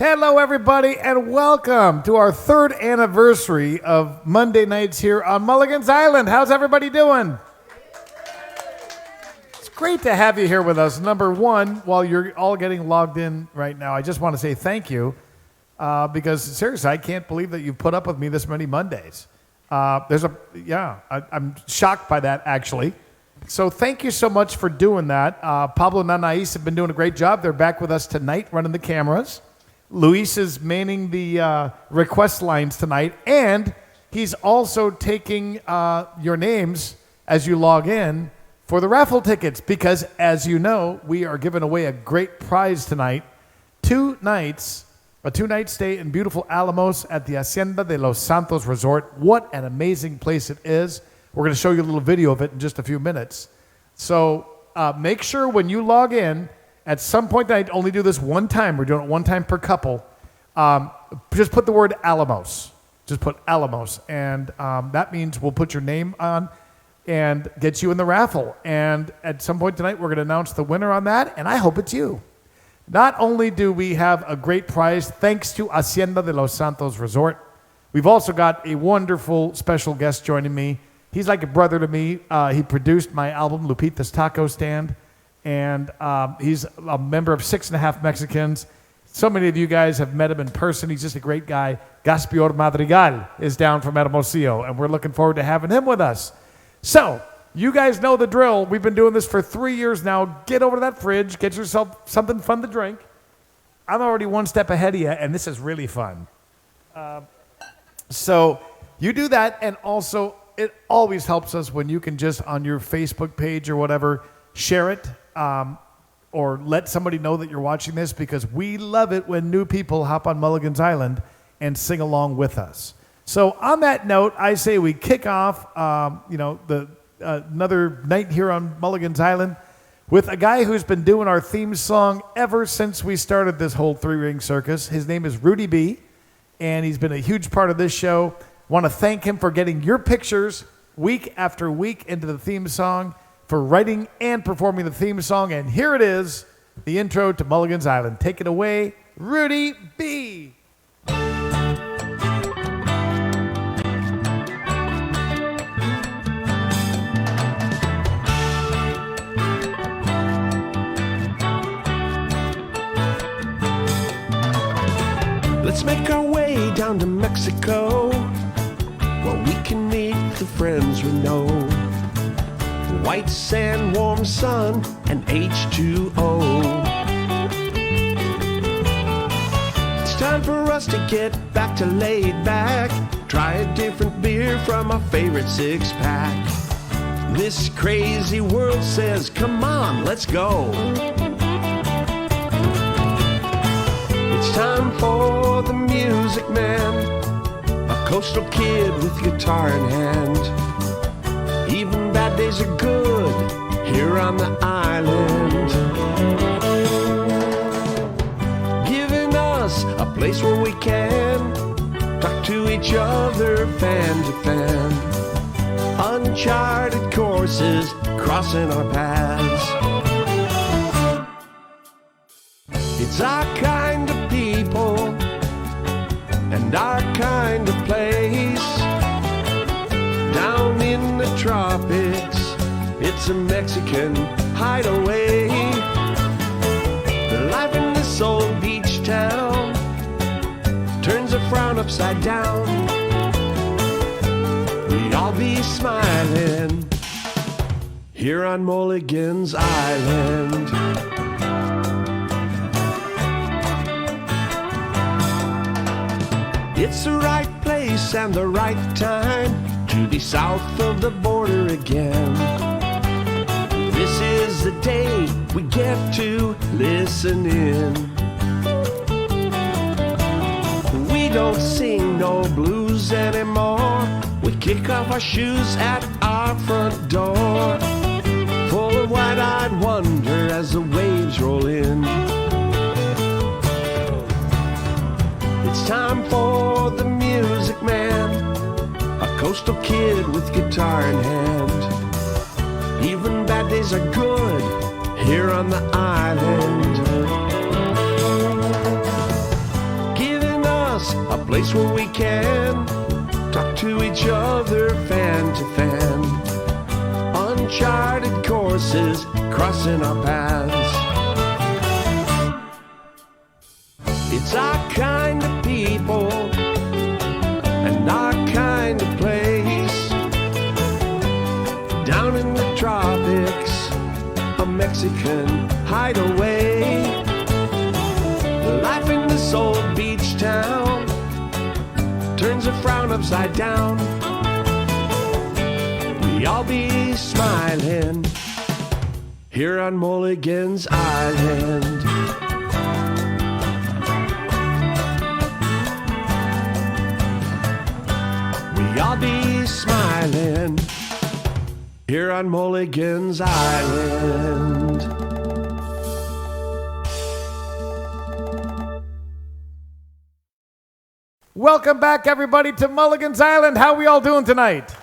Hello, everybody, and welcome to our third anniversary of Monday nights here on Mulligan's Island. How's everybody doing? It's great to have you here with us. Number one, while you're all getting logged in right now, I just want to say thank you because, seriously, I can't believe that you've put up with me this many Mondays. I'm shocked by that, actually. So thank you so much for doing that. Pablo and Anais have been doing a great job. They're back with us tonight running the cameras. Luis is manning the request lines tonight, and he's also taking your names as you log in for the raffle tickets because, as you know, we are giving away a great prize tonight. 2 nights, a 2-night stay in beautiful Alamos at the Hacienda de los Santos Resort. What an amazing place it is. We're going to show you a little video of it in just a few minutes. So make sure when you log in, at some point tonight, only do this one time. We're doing it one time per couple. Just put the word Alamos. Just put Alamos. And that means we'll put your name on and get you in the raffle. And at some point tonight, we're going to announce the winner on that, and I hope it's you. Not only do we have a great prize, thanks to Hacienda de los Santos Resort, we've also got a wonderful special guest joining me. He's like a brother to me. He produced my album, Lupita's Taco Stand. And he's a member of 6.5 Mexicans. So many of you guys have met him in person. He's just a great guy. Gaspior Madrigal is down from Hermosillo, and we're looking forward to having him with us. So, you guys know the drill. We've been doing this for 3 years now. Get over to that fridge. Get yourself something fun to drink. I'm already one step ahead of you, and this is really fun. So, you do that, and also, it always helps us when you can just, on your Facebook page or whatever, share it. Or let somebody know that you're watching this because we love it when new people hop on Mulligan's Island and sing along with us. So on that note, I say we kick off, another night here on Mulligan's Island with a guy who's been doing our theme song ever since we started this whole 3-ring circus. His name is Rudy B, and he's been a huge part of this show. Want to thank him for getting your pictures week after week into the theme song, for writing and performing the theme song. And here it is, the intro to Mulligan's Island. Take it away, Rudy B. Let's make our way down to Mexico, where we can meet the friends we know. White sand, warm sun, and H2O. It's time for us to get back to laid back. Try a different beer from our favorite 6-pack. This crazy world says, come on, let's go. It's time for the music man, a coastal kid with guitar in hand. Even bad days are good here on the island, giving us a place where we can talk to each other fan to fan. Uncharted courses crossing our paths. It's our kind of people and our kind of place. Down in the tropics, it's a Mexican hideaway. The life in this old beach town turns a frown upside down. We all be smiling here on Mulligan's Island. It's the right place and the right time to be south of the border again. This is the day we get to listen in. We don't sing no blues anymore. We kick off our shoes at our front door, full of wide-eyed wonder as the waves roll in. It's time for the music man, a coastal kid with guitar in hand. Even bad days are good here on the island. a place where we can talk to each other fan to fan. Uncharted courses crossing our paths. It's our kind of people and our kind of place. Down in the tropics, a Mexican hideaway. Life in this old beach town turns a frown upside down. We all be smiling here on Mulligan's Island. We all be smiling here on Mulligan's Island. Welcome back, everybody, to Mulligan's Island. How are we all doing tonight?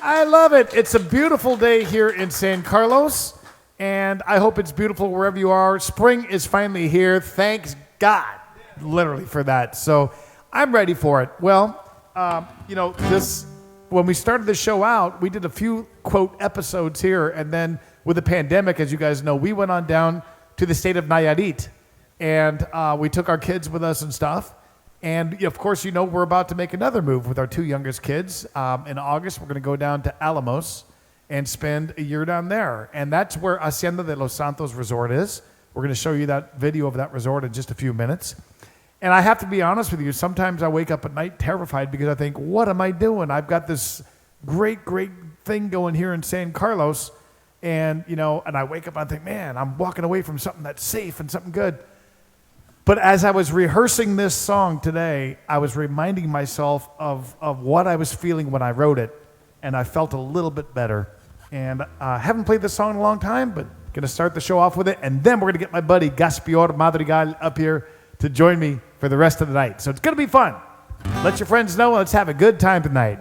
I love it. It's a beautiful day here in San Carlos, and I hope it's beautiful wherever you are. Spring is finally here. Thanks God, literally, for that. So I'm ready for it. Well, when we started the show out, we did a few, quote, episodes here, and then with the pandemic, as you guys know, we went on down to the state of Nayarit, and we took our kids with us and stuff. And, of course, we're about to make another move with our two youngest kids. In August, we're going to go down to Alamos and spend a year down there. And that's where Hacienda de los Santos Resort is. We're going to show you that video of that resort in just a few minutes. And I have to be honest with you, sometimes I wake up at night terrified because I think, what am I doing? I've got this great, great thing going here in San Carlos. And, and I wake up and I think, man, I'm walking away from something that's safe and something good. But as I was rehearsing this song today, I was reminding myself of what I was feeling when I wrote it, and I felt a little bit better. And I haven't played this song in a long time, but going to start the show off with it, and then we're going to get my buddy Gaspior Madrigal up here to join me for the rest of the night. So it's going to be fun. Let your friends know, and let's have a good time tonight.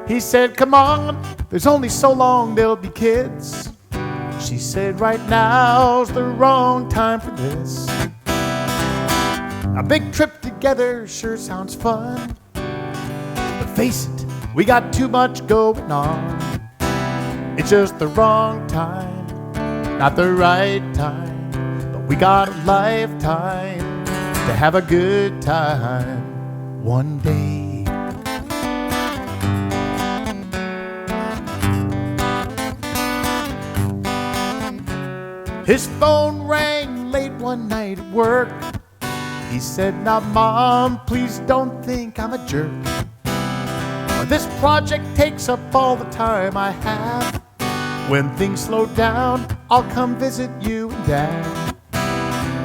He said, come on, there's only so long there'll be kids. She said, right now's the wrong time for this. A big trip together sure sounds fun. But face it, we got too much going on. It's just the wrong time, not the right time. But we got a lifetime to have a good time one day. His phone rang late one night at work. He said, now Mom, please don't think I'm a jerk. This project takes up all the time I have. When things slow down, I'll come visit you and Dad.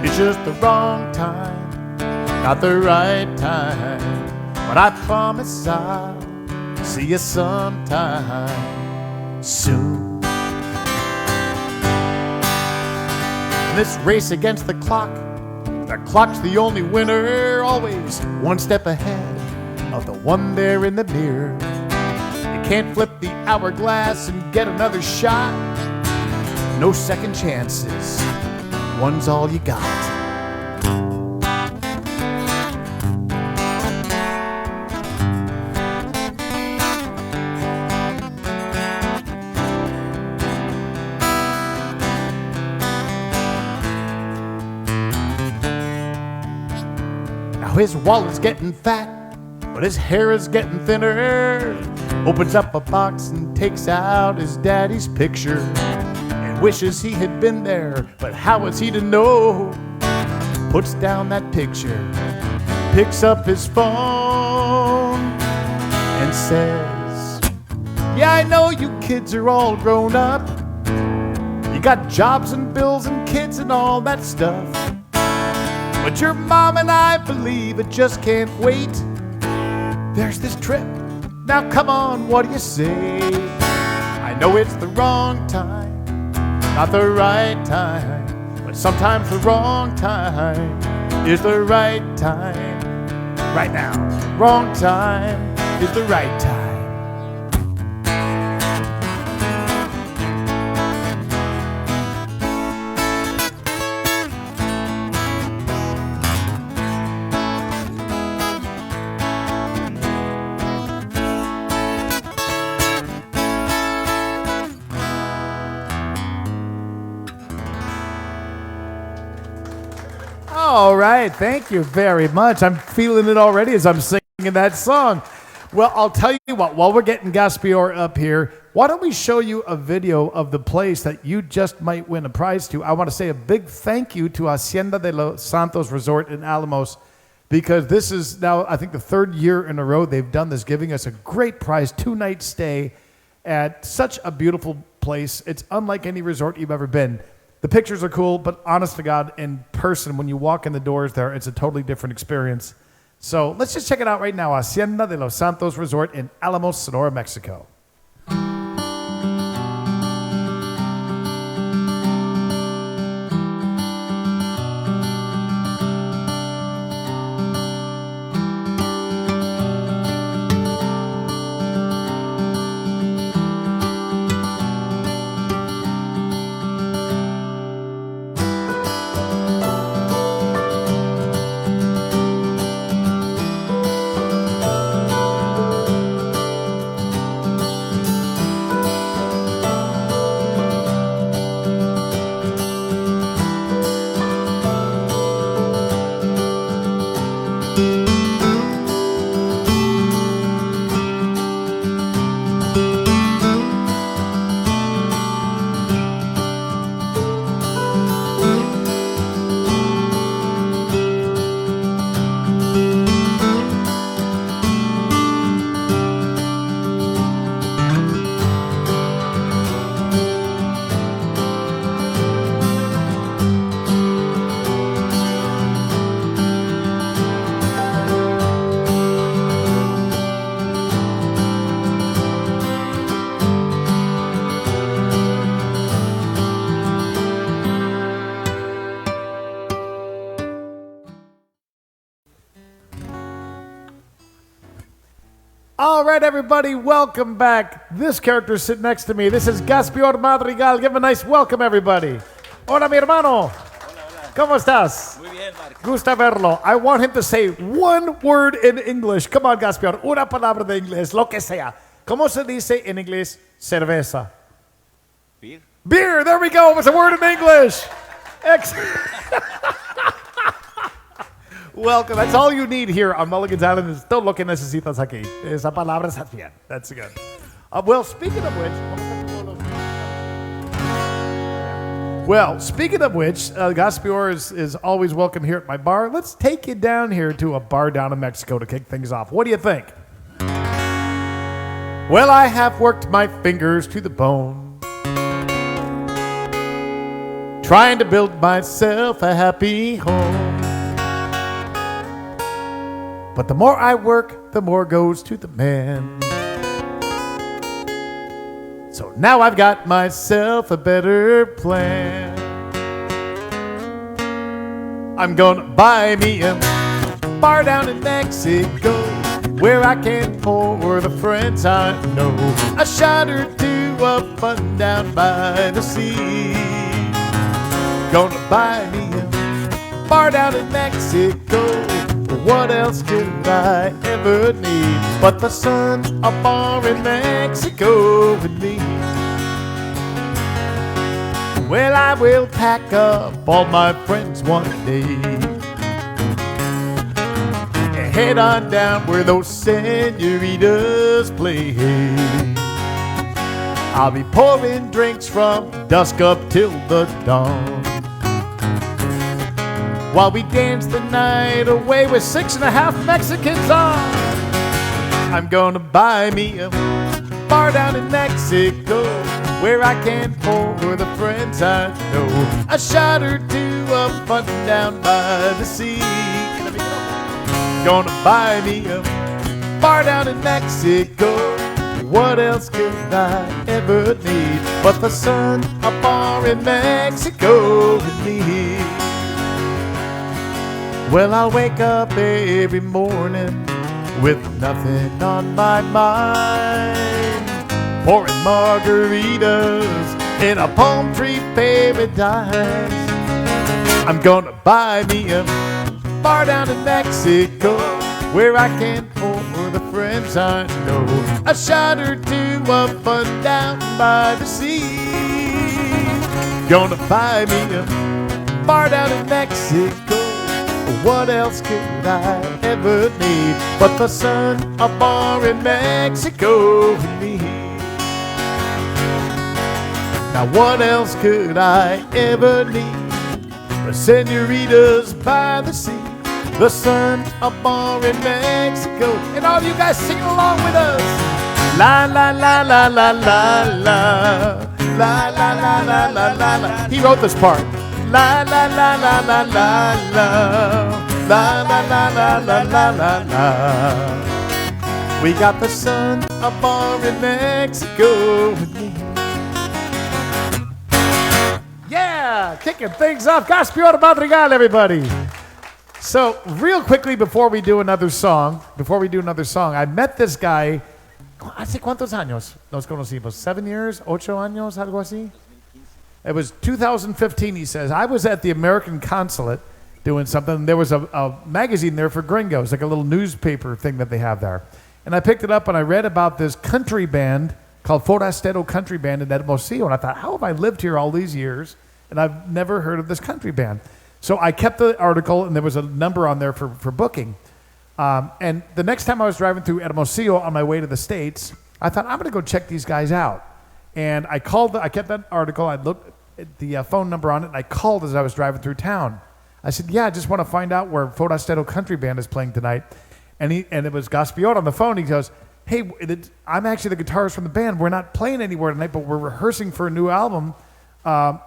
It's just the wrong time, not the right time. But I promise I'll see you sometime soon. This race against the clock's the only winner, always one step ahead of the one there in the mirror. You can't flip the hourglass and get another shot. No second chances, one's all you got. His wallet's getting fat, but his hair is getting thinner. Opens up a box and takes out his daddy's picture and wishes he had been there, but how was he to know? Puts down that picture, picks up his phone and says, yeah, I know you kids are all grown up. You got jobs and bills and kids and all that stuff. But your mom and I believe it just can't wait. There's this trip, now come on, what do you say? I know it's the wrong time, not the right time. But sometimes the wrong time is the right time. Right now, wrong time is the right time. All right, thank you very much. I'm feeling it already as I'm singing that song. Well, I'll tell you what, while we're getting Gaspior up here, why don't we show you a video of the place that you just might win a prize to. I want to say a big thank you to Hacienda de los Santos Resort in Alamos, because this is now, I think, the third year in a row they've done this, giving us a great prize, 2-night stay at such a beautiful place. It's unlike any resort you've ever been. The pictures are cool, but honest to God, in person, when you walk in the doors there, it's a totally different experience. So let's just check it out right now. Hacienda de los Santos Resort in Alamos, Sonora, Mexico. All right, everybody, welcome back. This character is sitting next to me. This is Gaspior Madrigal. Give him a nice welcome, everybody. Hola, mi hermano. ¿Cómo estás? Muy bien, Marco. Gusta verlo. I want him to say one word in English. Come on, Gaspior. Una palabra de inglés, lo que sea. ¿Cómo se dice en inglés cerveza? Beer. Beer. There we go. It's a word in English. Welcome. That's all you need here on Mulligan's Island is todo lo que necesitas aquí. Esa palabra está bien. That's good. Well, speaking of which, Gaspior is always welcome here at my bar. Let's take you down here to a bar down in Mexico to kick things off. What do you think? Well, I have worked my fingers to the bone, trying to build myself a happy home. But the more I work, the more goes to the man. So now I've got myself a better plan. I'm gonna buy me a bar down in Mexico, where I can pour the friends I know a shot or two of fun down by the sea. Gonna buy me a bar down in Mexico. What else could I ever need but the sun, a bar in Mexico with me? Well, I will pack up all my friends one day and head on down where those senoritas play. I'll be pouring drinks from dusk up till the dawn, while we dance the night away with 6.5 Mexicans on. I'm gonna buy me a bar down in Mexico, where I can pour the friends I know a shot or two of fun down by the sea. Gonna buy me a bar down in Mexico. What else could I ever need but the sun, a bar in Mexico with me? Well, I'll wake up every morning with nothing on my mind, pouring margaritas in a palm tree paradise. I'm gonna buy me a bar down in Mexico, where I can pour the friends I know a shot or two of fun down by the sea. Gonna buy me a bar down in Mexico, What else could I ever need but the sun, a bar in Mexico with me? Now what else could I ever need but senoritas by the sea, the sun, a bar in Mexico, and all you guys singing along with us. La la la la la la la la la la la la la la. He wrote this part. La la la la la la la la la la la la la la la. We got the sun, a bar in Mexico with me. Yeah, kicking things off. Gaspior Madrigal, everybody. So, real quickly before we do another song, I met this guy. ¿Hace cuántos años nos conocimos? 7 years? 8 años? Algo así? It was 2015, he says. I was at the American consulate doing something, and there was a magazine there for gringos, like a little newspaper thing that they have there. And I picked it up, and I read about this country band called Forastero Country Band in Hermosillo. And I thought, how have I lived here all these years, and I've never heard of this country band? So I kept the article, and there was a number on there for booking. And the next time I was driving through Hermosillo on my way to the States, I thought, I'm going to go check these guys out. And I kept that article, I looked at the phone number on it, and I called as I was driving through town. I said, yeah, I just want to find out where Forastero Country Band is playing tonight. And it was Gaspior on the phone. He goes, hey, I'm actually the guitarist from the band. We're not playing anywhere tonight, but we're rehearsing for a new album. And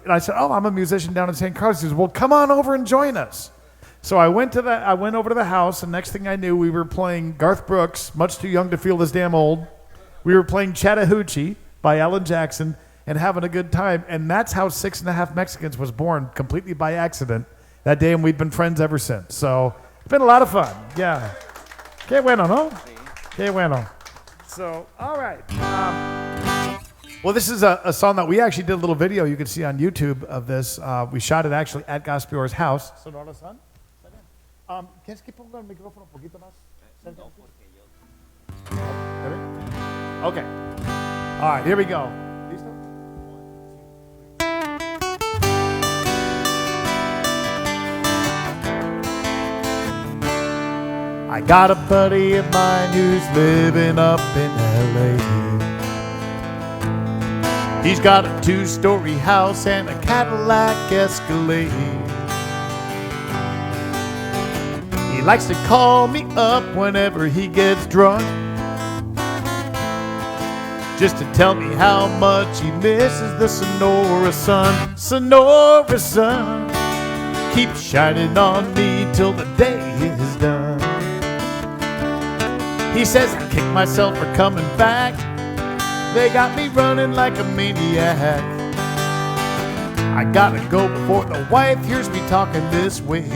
I said, oh, I'm a musician down in St. Carlos. He says, well, come on over and join us. So I went over to the house, and next thing I knew, we were playing Garth Brooks, Much Too Young to Feel This Damn Old. We were playing Chattahoochee by Alan Jackson and having a good time. And that's how 6.5 Mexicans was born, completely by accident that day, and we've been friends ever since. So it's been a lot of fun. Yeah. Qué bueno, no? Qué bueno. So, all right. Well, this is a song that we actually did a little video you can see on YouTube of this. We shot it actually at Gaspior's house. Sonora, son? ¿Quieres que ponga el micrófono un poquito más? Okay. All right, here we go. ¿Listo? I got a buddy of mine who's living up in L.A. He's got a 2-story house and a Cadillac Escalade. He likes to call me up whenever he gets drunk, just to tell me how much he misses the Sonora sun. Sonora sun keeps shining on me till the day is done. He says I kicked myself for coming back. They got me running like a maniac. I gotta go before the wife hears me talking this way.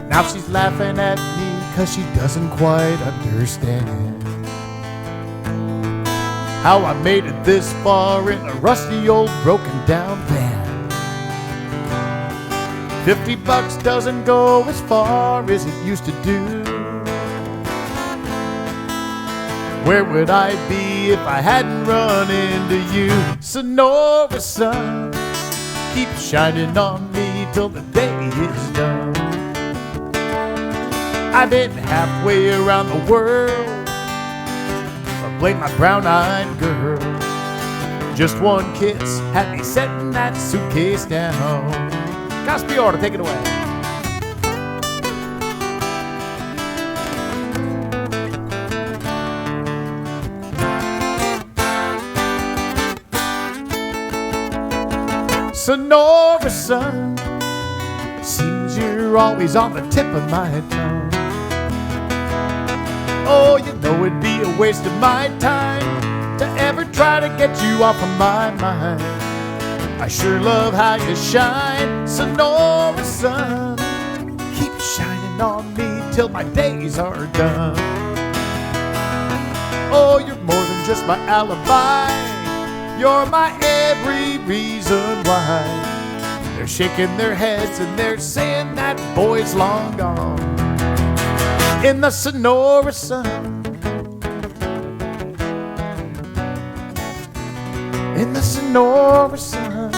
Now she's laughing at me 'cause she doesn't quite understand how I made it this far in a rusty old broken down van. $50 doesn't go as far as it used to do. Where would I be if I hadn't run into you? Sonora sun keeps shining on me till the day is done. I've been halfway around the world, but played my brown-eyed girl. Just one kiss had me setting that suitcase down. Gaspior, take it away. Sonora sun, seems you're always on the tip of my tongue. Oh, you know it'd be a waste of my time to ever try to get you off of my mind. I sure love how you shine, Sonora sun. Keep shining on me till my days are done. Oh, you're more than just my alibi. You're my every reason why. They're shaking their heads and they're saying that boy's long gone. In the Sonora sun, in the Sonora sun.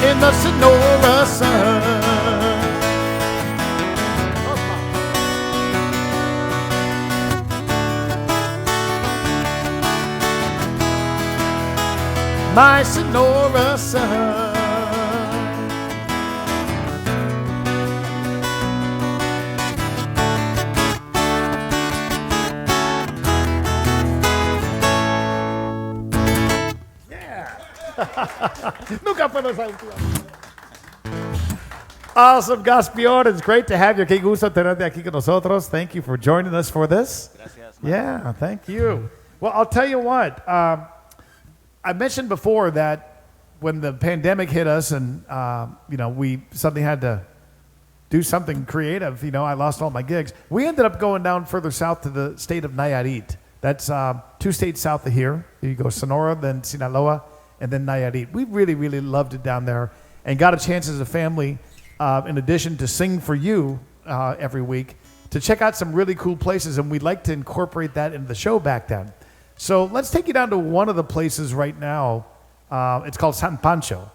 In the Sonora sun. My Sonora sun. Nunca puedo salir. Awesome, Gaspior. It's great to have you. Qué gusto tenerte aquí con nosotros. Thank you for joining us for this. Gracias. Yeah, thank you. Well, I'll tell you what. I mentioned before that when the pandemic hit us and, we suddenly had to do something creative, I lost all my gigs. We ended up going down further south to the state of Nayarit. That's 2 states south of here. You go Sonora, then Sinaloa, and then Nayarit. We really, really loved it down there and got a chance as a family, in addition to sing for you every week, to check out some really cool places, and we'd like to incorporate that into the show back then. So let's take you down to one of the places right now. It's called San Pancho.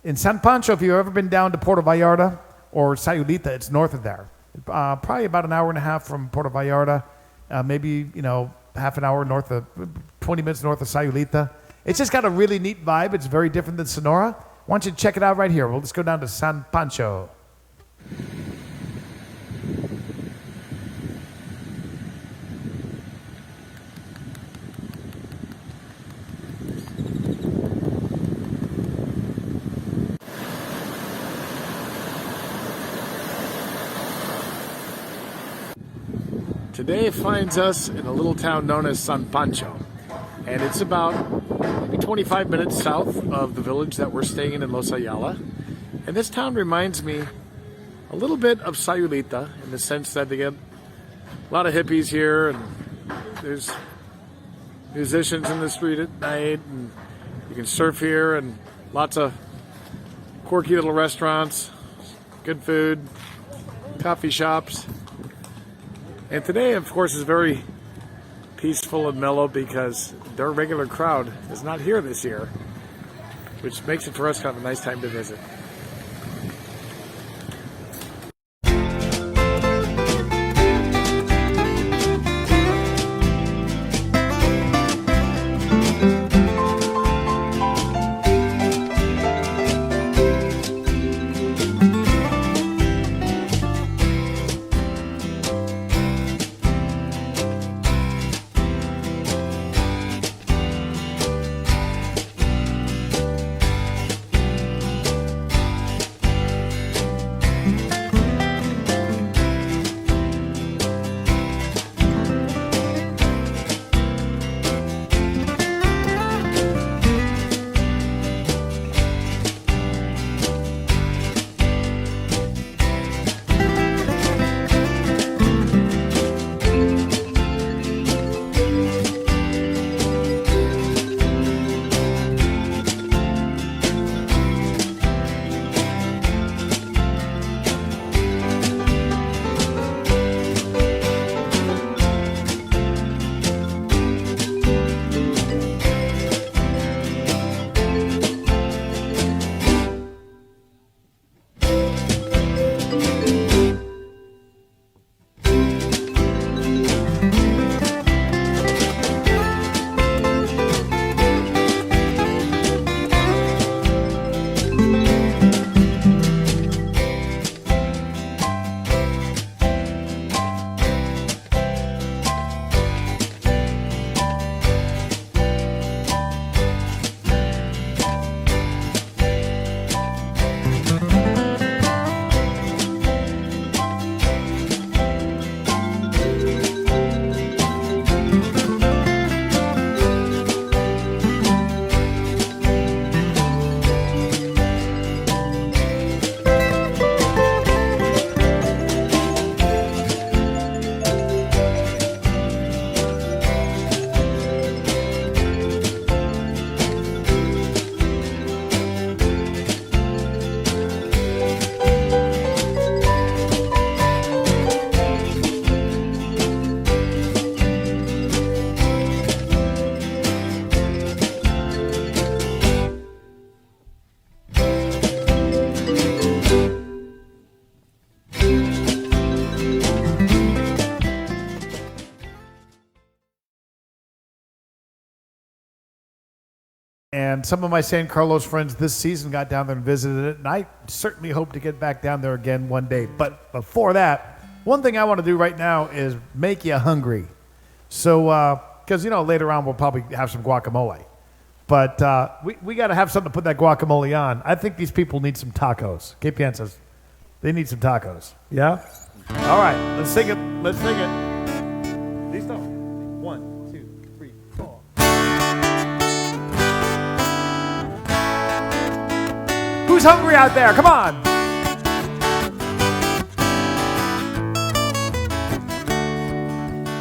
In San Pancho, if you've ever been down to Puerto Vallarta or Sayulita, it's north of there. Probably about an hour and a half from Puerto Vallarta, maybe, half an hour 20 minutes north of Sayulita. It's just got a really neat vibe. It's very different than Sonora. Why don't you check it out right here? We'll just go down to San Pancho. Today finds us in a little town known as San Pancho, and it's about maybe 25 minutes south of the village that we're staying in Los Ayala. And this town reminds me a little bit of Sayulita in the sense that they get a lot of hippies here, and there's musicians in the street at night, and you can surf here, and lots of quirky little restaurants, good food, coffee shops. And today, of course, is very peaceful and mellow because their regular crowd is not here this year, which makes it for us kind of a nice time to visit. And some of my San Carlos friends this season got down there and visited it, and I certainly hope to get back down there again one day. But before that, one thing I want to do right now is make you hungry. So, because, later on we'll probably have some guacamole. But we got to have something to put that guacamole on. I think these people need some tacos. ¿Qué piensas? They need some tacos. Yeah? All right, let's sing it. Let's sing it. Listo. 1, 2, 3, 4. Who's hungry out there? Come on.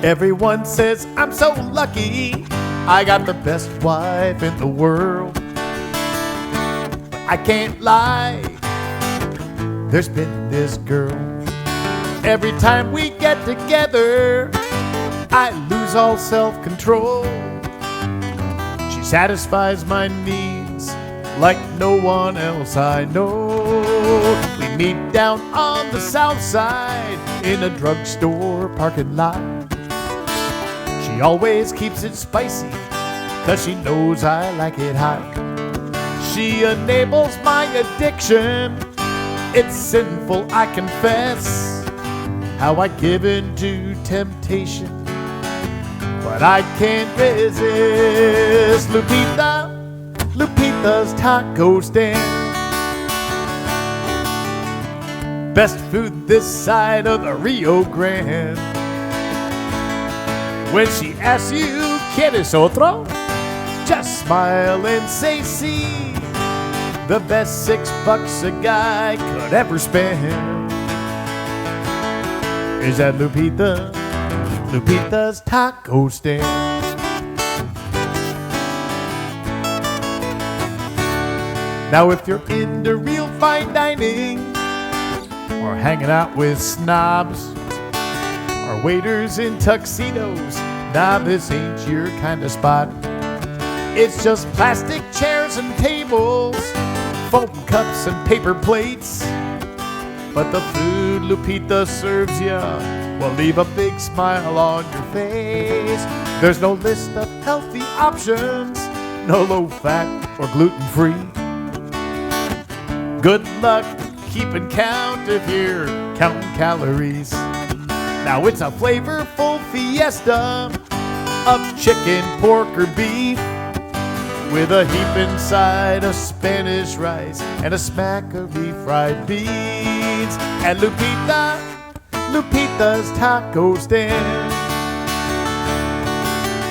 Everyone says I'm so lucky. I got the best wife in the world. But I can't lie. There's been this girl. Every time we get together, I lose all self-control. She satisfies my needs like no one else I know. We meet down on the south side in a drugstore parking lot. She always keeps it spicy, 'cause she knows I like it hot. She enables my addiction. It's sinful, I confess, how I give in to temptation, but I can't resist. Lupita's taco stand. Best food this side of the Rio Grande. When she asks you, ¿quieres otro? Just smile and say, sí. The best $6 a guy could ever spend is at Lupita's taco stand. Now if you're into real fine dining or hanging out with snobs or waiters in tuxedos, nah, this ain't your kind of spot. It's just plastic chairs and tables, foam cups and paper plates. But the food Lupita serves ya will leave a big smile on your face. There's no list of healthy options, no low fat or gluten free. Good luck keeping count if you're counting calories. Now it's a flavorful fiesta of chicken, pork, or beef, with a heap inside of Spanish rice and a smack of refried beans. And Lupita's taco stand.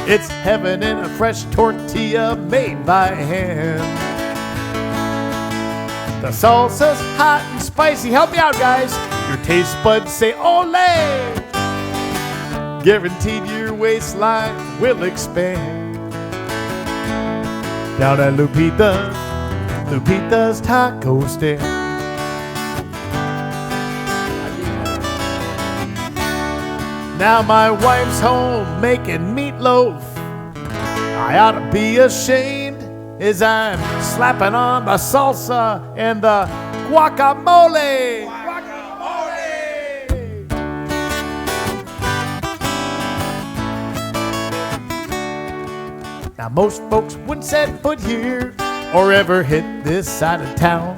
It's heaven in a fresh tortilla made by hand. The salsa's hot and spicy. Help me out, guys. Your taste buds say ole. Guaranteed your waistline will expand. Down at Lupita's taco stand. Now my wife's home making meatloaf. I ought to be ashamed as I'm slapping on the salsa and the guacamole. Now most folks wouldn't set foot here or ever hit this side of town.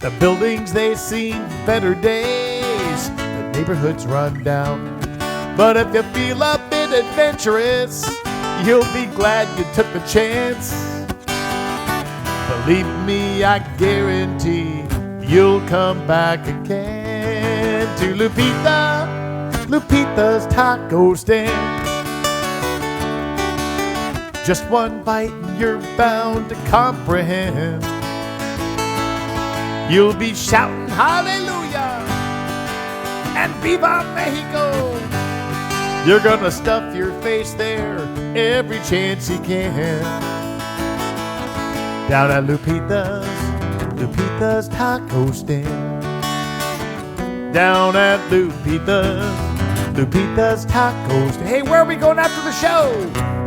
The buildings, they seen better days, the neighborhoods run down. But if you feel a bit adventurous, you'll be glad you took the chance. Believe me, I guarantee you'll come back again to Lupita's taco stand. Just one bite and you're bound to comprehend. You'll be shouting hallelujah and viva Mexico. You're gonna stuff your face there every chance you can. Down at Lupita's taco stand. Down at Lupita's taco stand. Hey, where are we going after the show?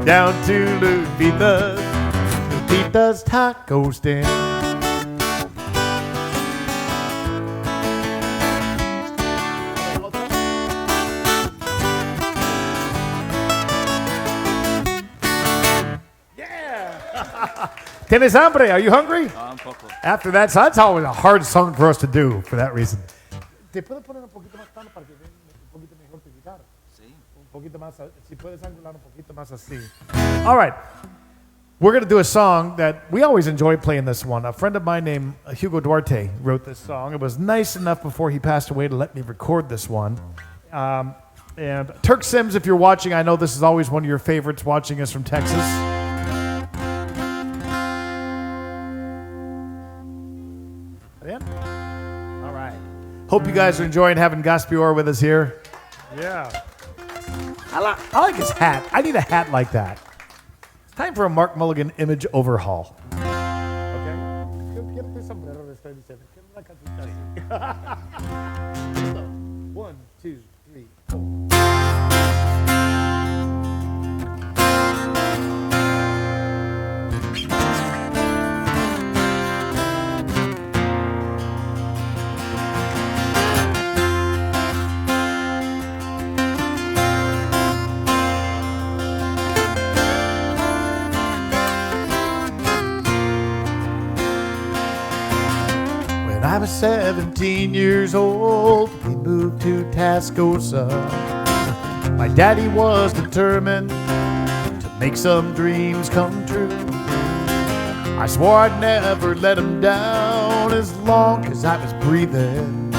Down to Lupita's taco stand. Yeah! Tienes hambre? Are you hungry? Un poco. After that, so that's always a hard song for us to do for that reason. ¿Te puedo poner un poquito más plano para que vean un poquito mejor tu guitarra? Sí. Un poquito más, si puedes angular un poquito más así. All right. We're going to do a song that we always enjoy playing this one. A friend of mine named Hugo Duarte wrote this song. It was nice enough before he passed away to let me record this one. And Turk Sims, if you're watching, I know this is always one of your favorites watching us from Texas. Yeah? All right. Hope you guys are enjoying having Gaspior with us here. Yeah. I like his hat. I need a hat like that. It's time for a Mark Mulligan image overhaul. Okay? One, two, three, four. When I was 17 years old, we moved to Tascosa. My daddy was determined to make some dreams come true. I swore I'd never let him down as long as I was breathing.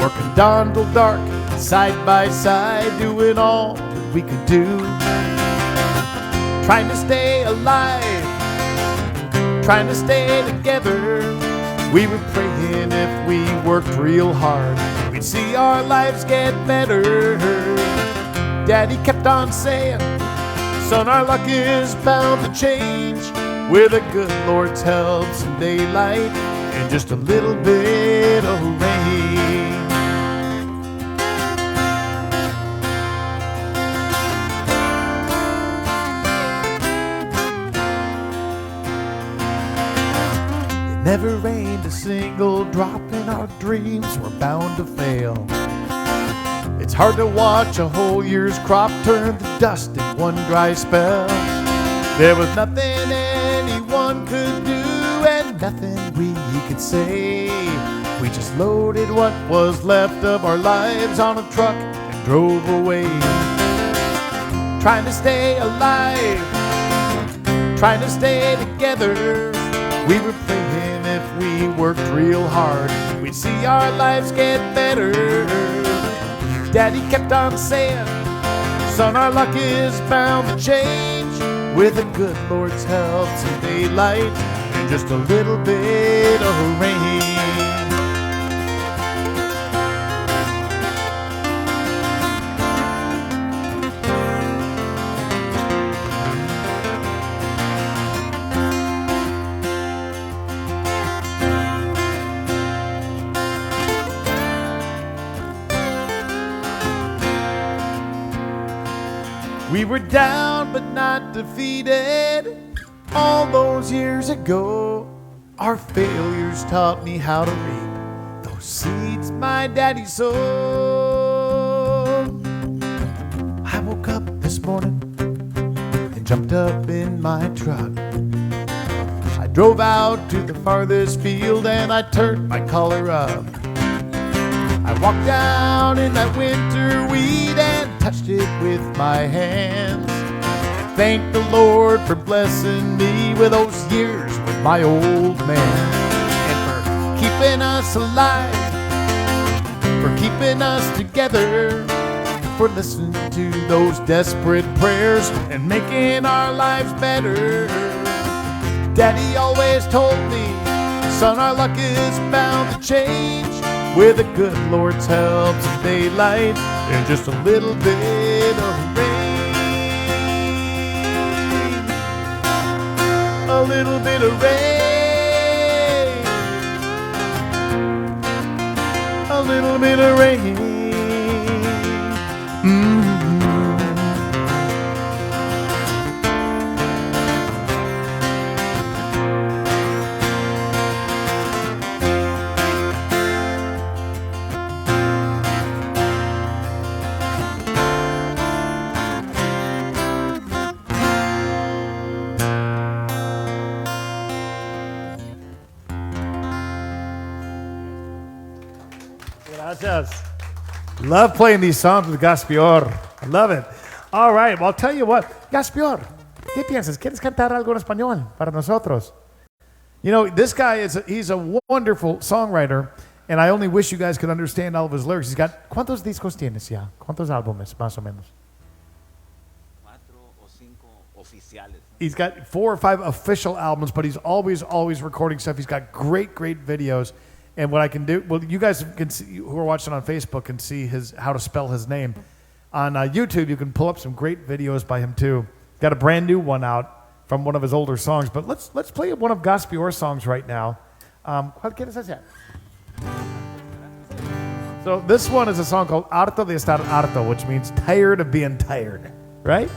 Working dawn till dark, side by side, doing all that we could do. Trying to stay alive, trying to stay together. We were praying if we worked real hard, we'd see our lives get better. Daddy kept on saying, son, our luck is bound to change. With the good Lord's help, some daylight and just a little bit of rain. It never rained a single drop and our dreams were bound to fail. It's hard to watch a whole year's crop turn to dust in one dry spell. There was nothing anyone could do and nothing we could say. We just loaded what was left of our lives on a truck and drove away. Trying to stay alive, trying to stay together. We were praying if we worked real hard, we'd see our lives get better. Daddy kept on saying, son, our luck is bound to change. With the good Lord's help, some daylight and just a little bit of rain. We were down but not defeated. All those years ago, our failures taught me how to reap those seeds my daddy sowed. I woke up this morning and jumped up in my truck. I drove out to the farthest field and I turned my collar up. I walked down in that winter wheat and touched it with my hands. Thank the Lord for blessing me with those years with my old man. And for keeping us alive, for keeping us together, for listening to those desperate prayers and making our lives better. Daddy always told me, son, our luck is bound to change. With the good Lord's help, some daylight and just a little bit of rain. A little bit of rain. A little bit of rain. Gracias. Love playing these songs with Gaspior. I love it. All right, well, I'll tell you what. Gaspior, ¿qué piensas? ¿Quieres cantar algo en español para nosotros? You know, this guy, he's a wonderful songwriter, and I only wish you guys could understand all of his lyrics. He's got, ¿cuántos discos tienes ya? ¿Cuántos álbumes, más o menos? 4 o 5 oficiales. He's got 4 or 5 official albums, but he's always recording stuff. He's got great videos. And what I can do, well, you guys can see, who are watching on Facebook can see how to spell his name. On YouTube, you can pull up some great videos by him too. Got a brand new one out from one of his older songs. But let's play one of Gaspior's songs right now. ¿Cuál quieres hacer? So this one is a song called Harto de Estar Harto, which means tired of being tired, right?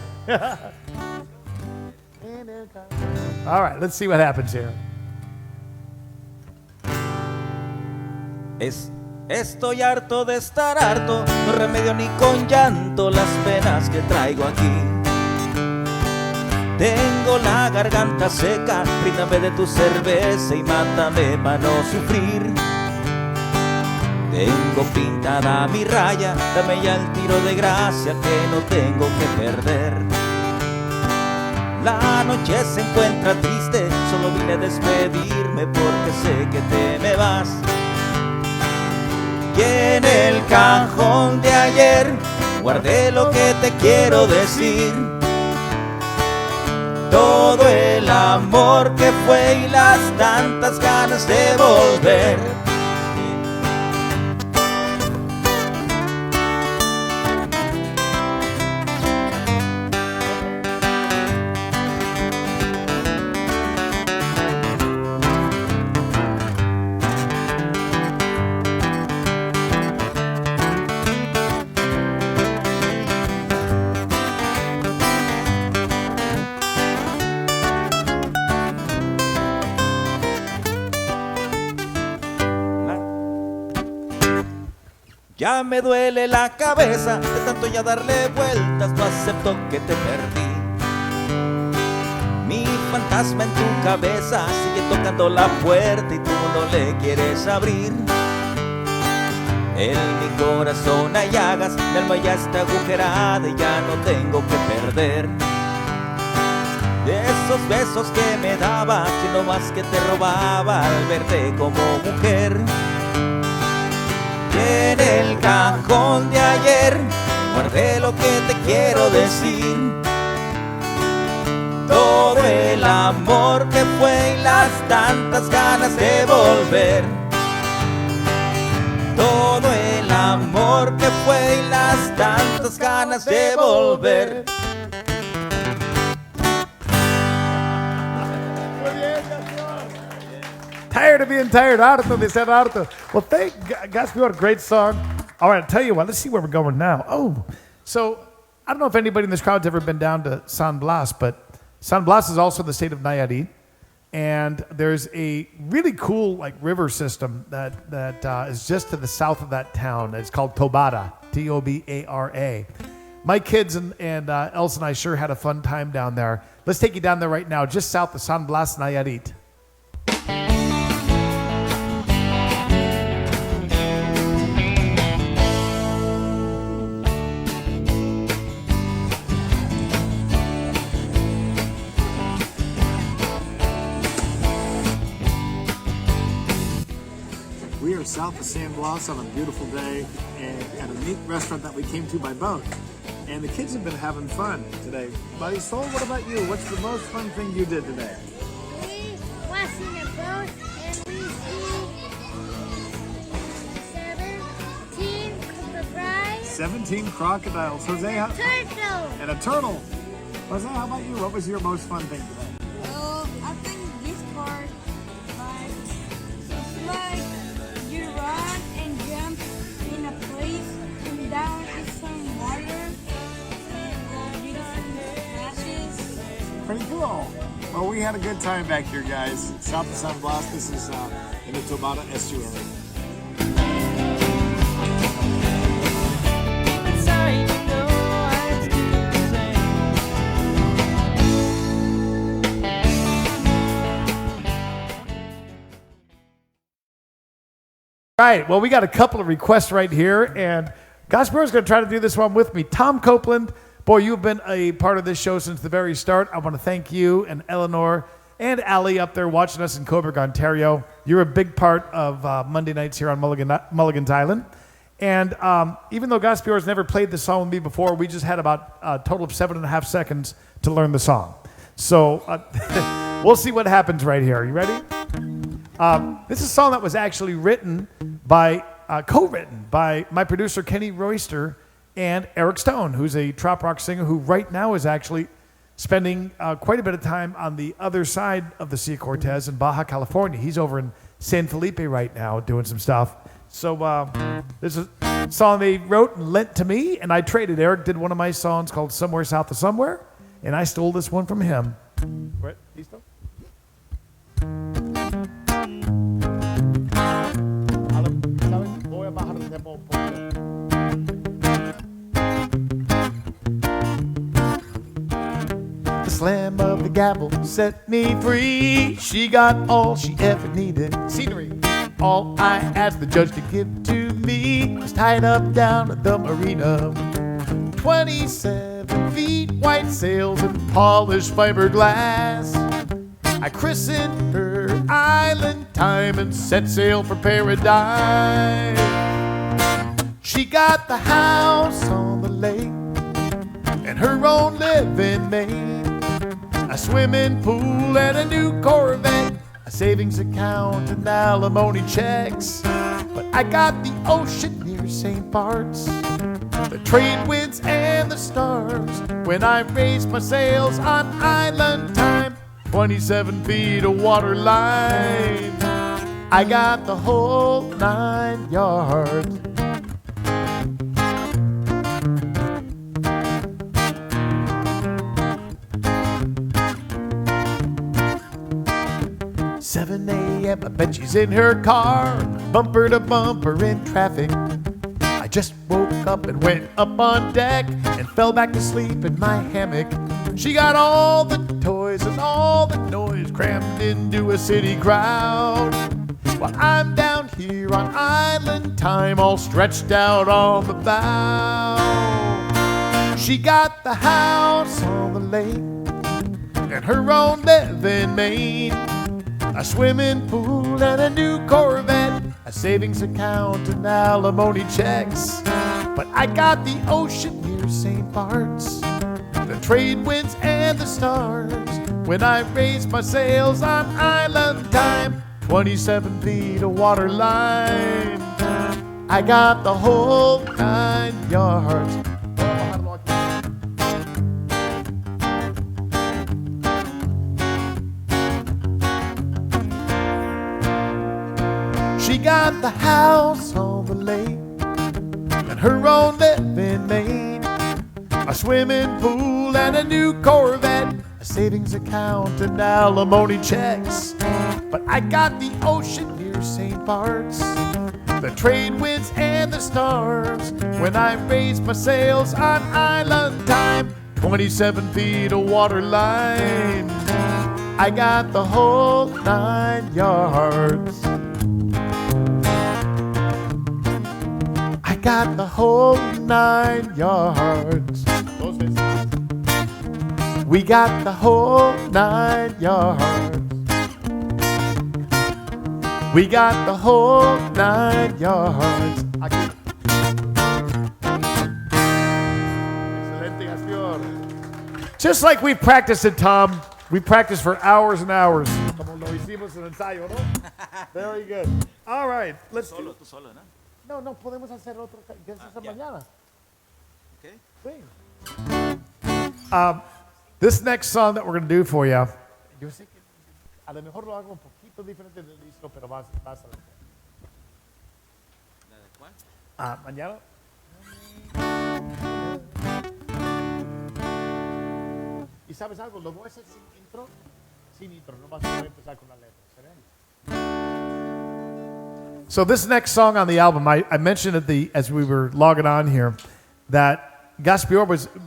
All right, let's see what happens here. Estoy harto de estar harto, no remedio ni con llanto las penas que traigo aquí. Tengo la garganta seca, bríndame de tu cerveza y mátame para no sufrir. Tengo pintada mi raya, dame ya el tiro de gracia que no tengo que perder. La noche se encuentra triste, solo vine a despedirme porque sé que te me vas. Y en el cajón de ayer guardé lo que te quiero decir. Todo el amor que fue y las tantas ganas de volver. Ya me duele la cabeza de tanto ya darle vueltas, no acepto que te perdí. Mi fantasma en tu cabeza sigue tocando la puerta y tú no le quieres abrir. En mi corazón hay llagas, mi alma ya está agujerada y ya no tengo que perder. De esos besos que me dabas, y no más que te robaba al verte como mujer. En el cajón de ayer guardé lo que te quiero decir. Todo el amor que fue y las tantas ganas de volver. Todo el amor que fue y las tantas ganas de volver. Tired of being tired, harto de ser harto. Well, thank Gaspior, great song. All right, I'll tell you what, let's see where we're going now. Oh, so I don't know if anybody in this crowd's ever been down to San Blas, but San Blas is also the state of Nayarit. And there's a really cool river system that is just to the south of that town. It's called Tobara, Tobara. My kids and Elsa and I sure had a fun time down there. Let's take you down there right now, just south of San Blas, Nayarit. We are south of San Blas on a beautiful day and at a neat restaurant that we came to by boat. And the kids have been having fun today. Marisol, what about you? What's the most fun thing you did today? We was in a boat and we see 17 crocodiles. 17 crocodiles. Jose, Turtle. and a turtle. Jose, how about you? What was your most fun thing today? Well, I think this part, it's like you run and jump in a place and down in some water and beautiful crashes. Pretty cool. Well, we had a good time back here, guys. South of San Blas. This is in the Tobata estuary. All right, well, we got a couple of requests right here, and Gaspior is going to try to do this one with me. Tom Copeland, boy, you've been a part of this show since the very start. I want to thank you and Eleanor and Ali up there watching us in Coburg, Ontario. You're a big part of Monday nights here on Mulligan's Island. And even though Gaspior has never played this song with me before, we just had about a total of 7.5 seconds to learn the song. So we'll see what happens right here. Are you ready? This is a song that was actually co-written by my producer Kenny Royster and Eric Stone, who's a trop rock singer who right now is actually spending quite a bit of time on the other side of the Sea Cortez in Baja California. He's over in San Felipe right now doing some stuff. So this is a song they wrote and lent to me, and I traded. Eric did one of my songs called Somewhere South of Somewhere, and I stole this one from him. Right, listo? The slam of the gavel set me free. She got all she ever needed. Scenery. All I asked the judge to give to me was tied up down at the marina. 27 feet, white sails, and polished fiberglass. I christened her Island Time and set sail for paradise. She got the house on the lake and her own living maid, a swimming pool and a new Corvette, a savings account and alimony checks. But I got the ocean near St. Bart's, the trade winds and the stars, when I raised my sails on Island Time, 27 feet of water line. I got the whole 9 yards. "7 a.m. I bet she's in her car, bumper to bumper in traffic. I just woke up and went up on deck and fell back to sleep in my hammock. She got all the toys and all the noise crammed into a city crowd, while I'm down here on Island Time, all stretched out on the bow. She got the house on the lake and her own living maid, a swimming pool and a new Corvette, a savings account and alimony checks. But I got the ocean near St. Bart's, the trade winds and the stars, when I raised my sails on Island Time, 27 feet of water line. I got the whole 9 yards." She got the house on the lake and her own living maid, a swimming pool and a new Corvette, a savings account and alimony checks. But I got the ocean near St. Bart's, the trade winds and the stars, when I raised my sails on Island Time, 27 feet of water line. I got the whole 9 yards. I got the whole 9 yards. We got the whole 9 yards. We got the whole 9 yards. Aquí. Excelente, Gaspior. Just like we practiced it, Tom. We practiced for hours and hours. Como lo hicimos en el ensayo, ¿no? Very good. All right, let's Solo, tú solo, ¿no? No, podemos hacer otro. ¿Qué es esa mañana? Okay. Sí. This next song that we're going to do for you, yo sé que a lo mejor lo hago un poquito diferente del disco, pero vas a ver. ¿La de cuál? Mañana. ¿Y sabes algo? Lo voy a hacer sin intro. Sin intro, no vas a empezar con la letra. So this next song on the album, I mentioned as we were logging on here, that Gaspior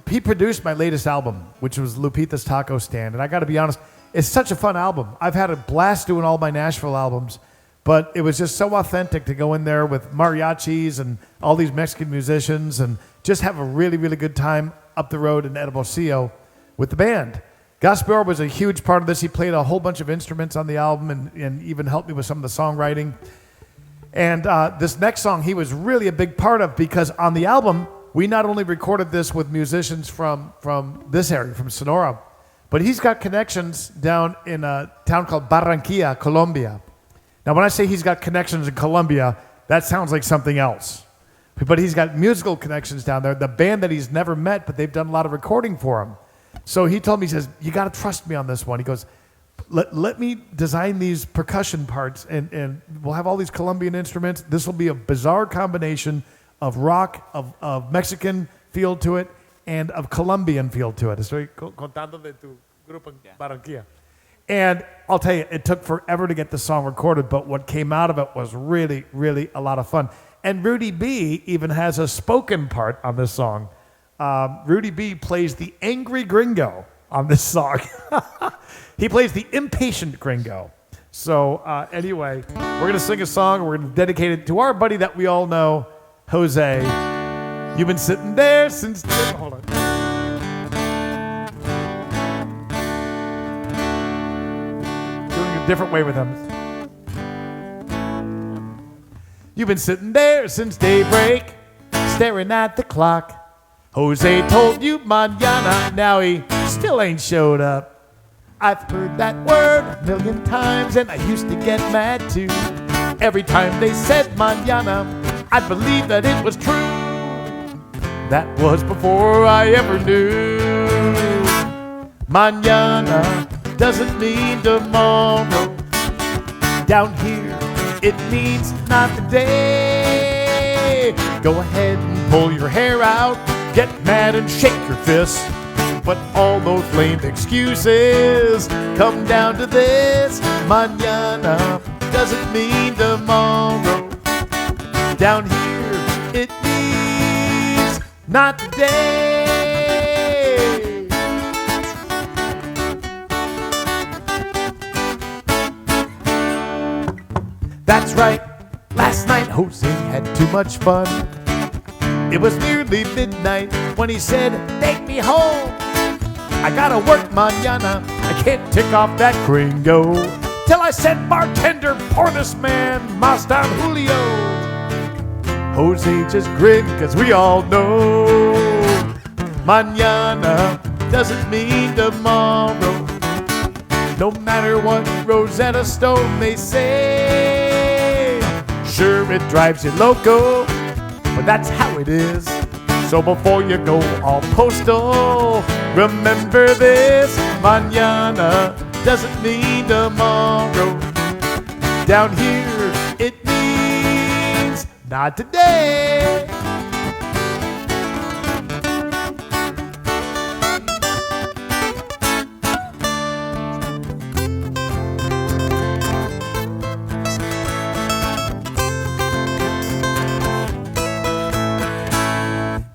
he produced my latest album, which was Lupita's Taco Stand. And I got to be honest, it's such a fun album. I've had a blast doing all my Nashville albums, But it was just so authentic to go in there with mariachis and all these Mexican musicians and just have a really, really good time up the road in Hermosillo with the band. Gaspior was a huge part of this. He played a whole bunch of instruments on the album and even helped me with some of the songwriting. And this next song he was really a big part of because on the album, we not only recorded this with musicians from this area, from Sonora, but he's got connections down in a town called Barranquilla, Colombia. Now, when I say he's got connections in Colombia, that sounds like something else. But he's got musical connections down there. The band that he's never met, but they've done a lot of recording for him. So he told me, he says, you got to trust me on this one. He goes, let me design these percussion parts, and we'll have all these Colombian instruments. This will be a bizarre combination of rock, of Mexican feel to it, and of Colombian feel to it. Estoy contando de tu grupo en Barranquilla. And I'll tell you, it took forever to get the song recorded, but what came out of it was really, really a lot of fun. And Rudy B even has a spoken part on this song. Rudy B plays the angry gringo on this song. He plays the impatient gringo. So anyway, we're going to sing a song. We're going to dedicate it to our buddy that we all know, Jose. You've been sitting there since... Hold on. Different way with him. You've been sitting there since daybreak, staring at the clock. Jose told you mañana, now he still ain't showed up. I've heard that word a million times and I used to get mad too. Every time they said mañana, I believed that it was true. That was before I ever knew. Mañana doesn't mean tomorrow. Down here, it means not today. Go ahead and pull your hair out, get mad and shake your fist. But all those lame excuses come down to this. Mañana doesn't mean tomorrow. Down here, it means not today. That's right, last night Jose had too much fun. It was nearly midnight when he said, take me home. I gotta work mañana, I can't tick off that gringo. Till I said, bartender, pour this man Mas Don Julio. Jose just grinned, cause we all know mañana doesn't mean tomorrow. No matter what Rosetta Stone may say. Sure, it drives you loco, but that's how it is. So before you go all postal, remember this. Mañana doesn't mean tomorrow. Down here, it means not today.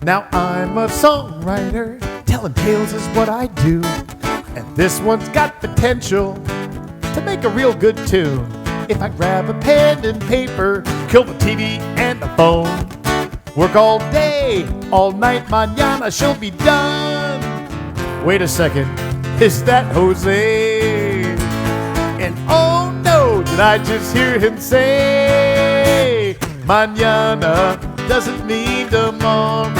Now I'm a songwriter, telling tales is what I do. And this one's got potential to make a real good tune. If I grab a pen and paper, kill the TV and the phone, work all day, all night, mañana she'll be done. Wait a second, is that Jose? And oh no, did I just hear him say, mañana doesn't mean tomorrow.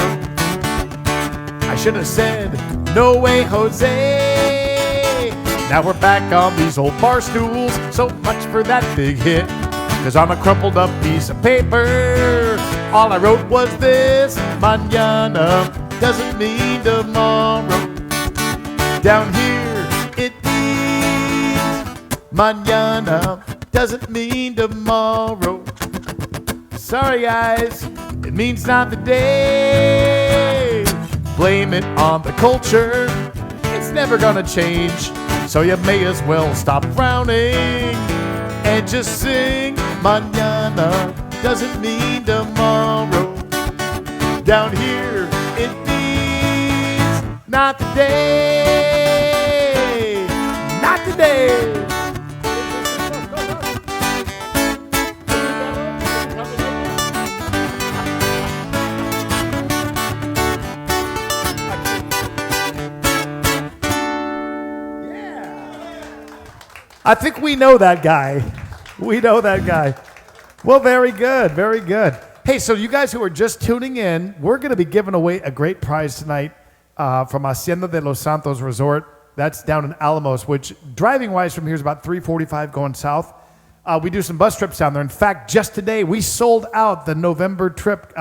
I should have said, no way, Jose. Now we're back on these old bar stools. So much for that big hit. Cause on a crumpled up piece of paper, all I wrote was this. Mañana doesn't mean tomorrow. Down here, it means mañana doesn't mean tomorrow. Sorry guys, it means not today. Blame it on the culture, it's never gonna change. So you may as well stop frowning and just sing. Mañana doesn't mean tomorrow. Down here, it means not today. Not today. I think we know that guy. We know that guy. Well, very good, very good. Hey, so you guys who are just tuning in, we're going to be giving away a great prize tonight from Hacienda de los Santos Resort. That's down in Alamos, which driving-wise from here is about 3:45 going south. We do some bus trips down there. In fact, just today, we sold out the November trip.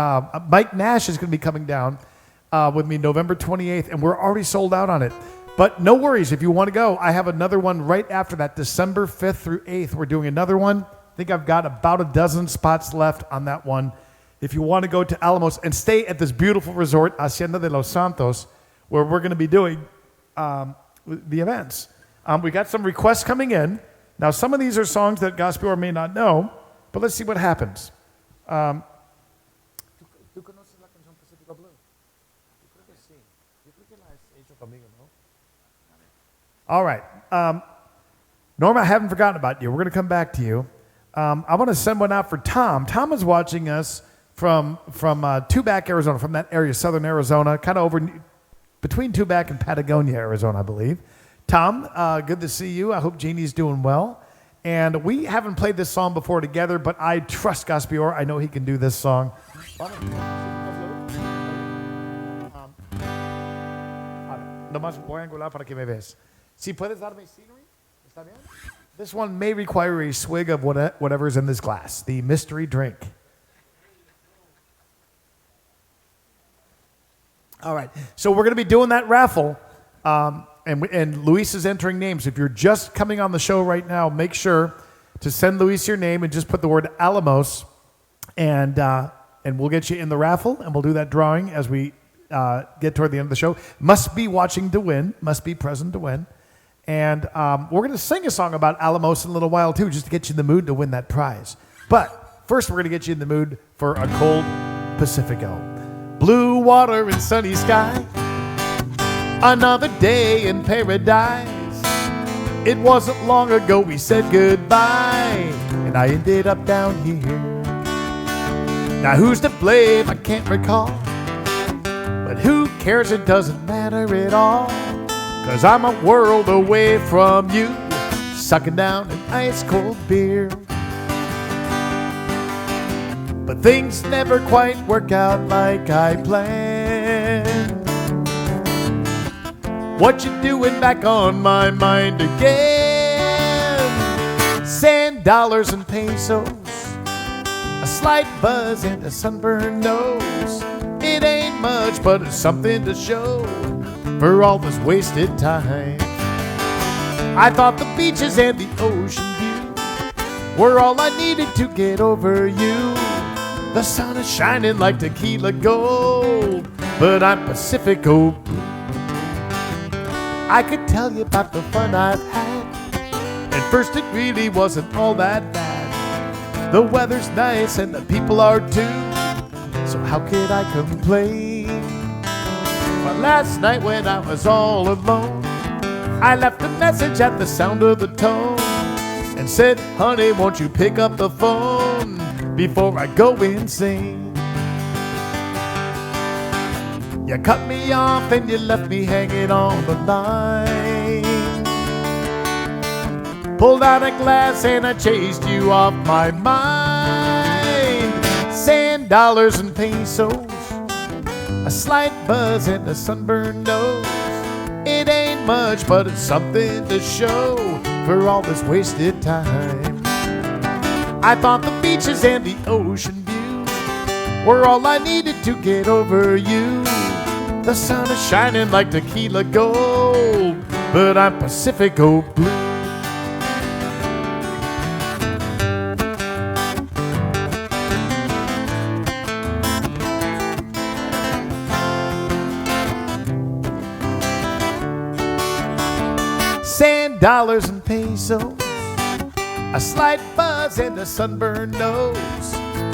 Mike Nash is going to be coming down with me November 28th, and we're already sold out on it. But no worries, if you want to go, I have another one right after that, December 5th through 8th. We're doing another one. I think I've got about a dozen spots left on that one. If you want to go to Alamos and stay at this beautiful resort, Hacienda de los Santos, where we're going to be doing the events. We got some requests coming in. Now, some of these are songs that Gaspior may not know, but let's see what happens. All right. Norma, I haven't forgotten about you. We're going to come back to you. I want to send one out for Tom. Tom is watching us from Tubac, Arizona, from that area, southern Arizona, kind of over between Tubac and Patagonia, Arizona, I believe. Tom, good to see you. I hope Jeannie's doing well. And we haven't played this song before together, but I trust Gaspior. I know he can do this song. Nomás voy a angular para que me ves. Si puedes darme scenery, ¿está bien? This one may require a swig of whatever's in this glass, the mystery drink. All right, so we're going to be doing that raffle, and Luis is entering names. If you're just coming on the show right now, make sure to send Luis your name and just put the word Alamos, and we'll get you in the raffle, and we'll do that drawing as we get toward the end of the show. Must be watching to win, must be present to win. And we're going to sing a song about Alamos in a little while, too, just to get you in the mood to win that prize. But first, we're going to get you in the mood for a cold Pacifico. Blue water and sunny sky, another day in paradise. It wasn't long ago we said goodbye, and I ended up down here. Now who's to blame? I can't recall, but who cares? It doesn't matter at all, 'cause I'm a world away from you, sucking down an ice cold beer. But things never quite work out like I planned. What you doing back on my mind again? Sand, dollars, and pesos, a slight buzz and a sunburned nose. It ain't much, but it's something to show for all this wasted time. I thought the beaches and the ocean view were all I needed to get over you. The sun is shining like tequila gold, but I'm Pacifico blue. I could tell you about the fun I've had. At first it really wasn't all that bad. The weather's nice and the people are too, so how could I complain? But last night when I was all alone, I left a message at the sound of the tone and said, honey, won't you pick up the phone before I go insane? You cut me off and you left me hanging on the line. Pulled out a glass and I chased you off my mind. Sand, dollars, and pesos, a slight buzz and a sunburned nose. It ain't much, but it's something to show for all this wasted time. I thought the beaches and the ocean view were all I needed to get over you. The sun is shining like tequila gold, but I'm Pacifico blue. Sand, dollars, and pesos, a slight buzz and a sunburned nose.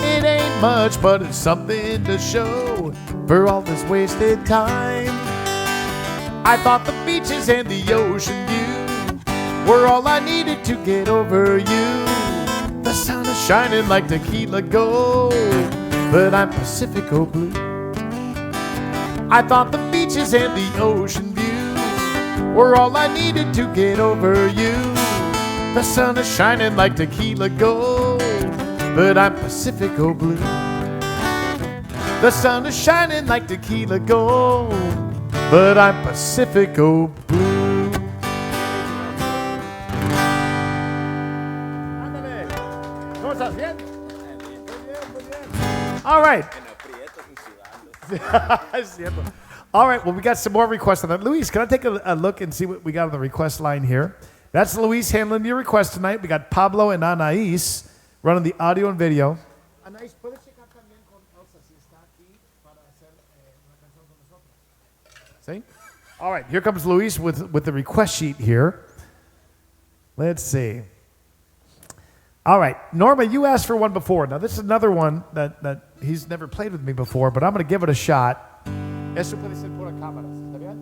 It ain't much, but it's something to show for all this wasted time. I thought the beaches and the ocean view were all I needed to get over you. The sun is shining like tequila gold, but I'm Pacifico blue. I thought the beaches and the ocean view were all I needed to get over you. The sun is shining like tequila gold, but I'm Pacifico blue. The sun is shining like tequila gold, but I'm Pacifico blue. Ándale. ¿Cómo estás? ¿Bien? Muy bien. All right. Es cierto. All right, well, we got some more requests on that. Luis, can I take a look and see what we got on the request line here? That's Luis handling your request tonight. We got Pablo and Anais running the audio and video. Anais, ¿puedes checar también con Elsa si está aquí para hacer una canción con nosotros? See? All right, here comes Luis with the request sheet here. Let's see. All right, Norma, you asked for one before. Now, this is another one that he's never played with me before, but I'm going to give it a shot. Eso puede ser por cámaras, ¿está bien?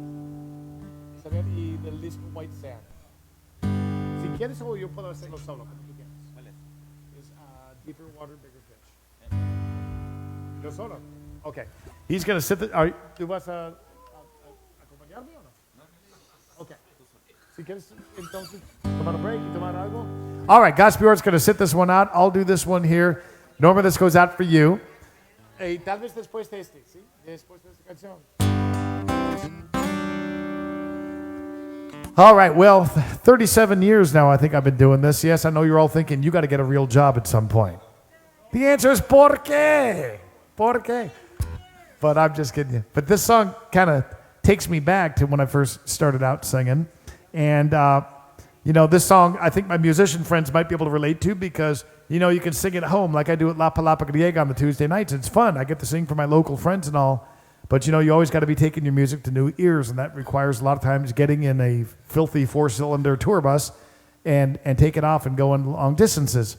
¿Está bien? Y del disco White Sand. Si quieres, o yo puedo hacerlo solo, como tú quieras. ¿Cuál es? Es Deeper Water, Bigger Fish. ¿Yo solo? Okay. He's going to sit there. ¿Tú vas a acompañarme o no? Okay. Si quieres, entonces, tomar a break y tomar algo. All right, Gaspior's going to sit this one out. I'll do this one here. Norma, this goes out for you. Hey, tal vez después de este, ¿sí? Después de esta canción. All right, well, 37 years now I think I've been doing this. Yes, I know you're all thinking, you got to get a real job at some point. The answer is ¿por qué? ¿Por qué? But I'm just kidding you. But this song kind of takes me back to when I first started out singing. And, you know, this song I think my musician friends might be able to relate to because, you know, you can sing at home like I do at La Palapa Griega on the Tuesday nights. It's fun. I get to sing for my local friends and all. But, you know, you always got to be taking your music to new ears, and that requires a lot of times getting in a filthy four-cylinder tour bus and taking off and going long distances.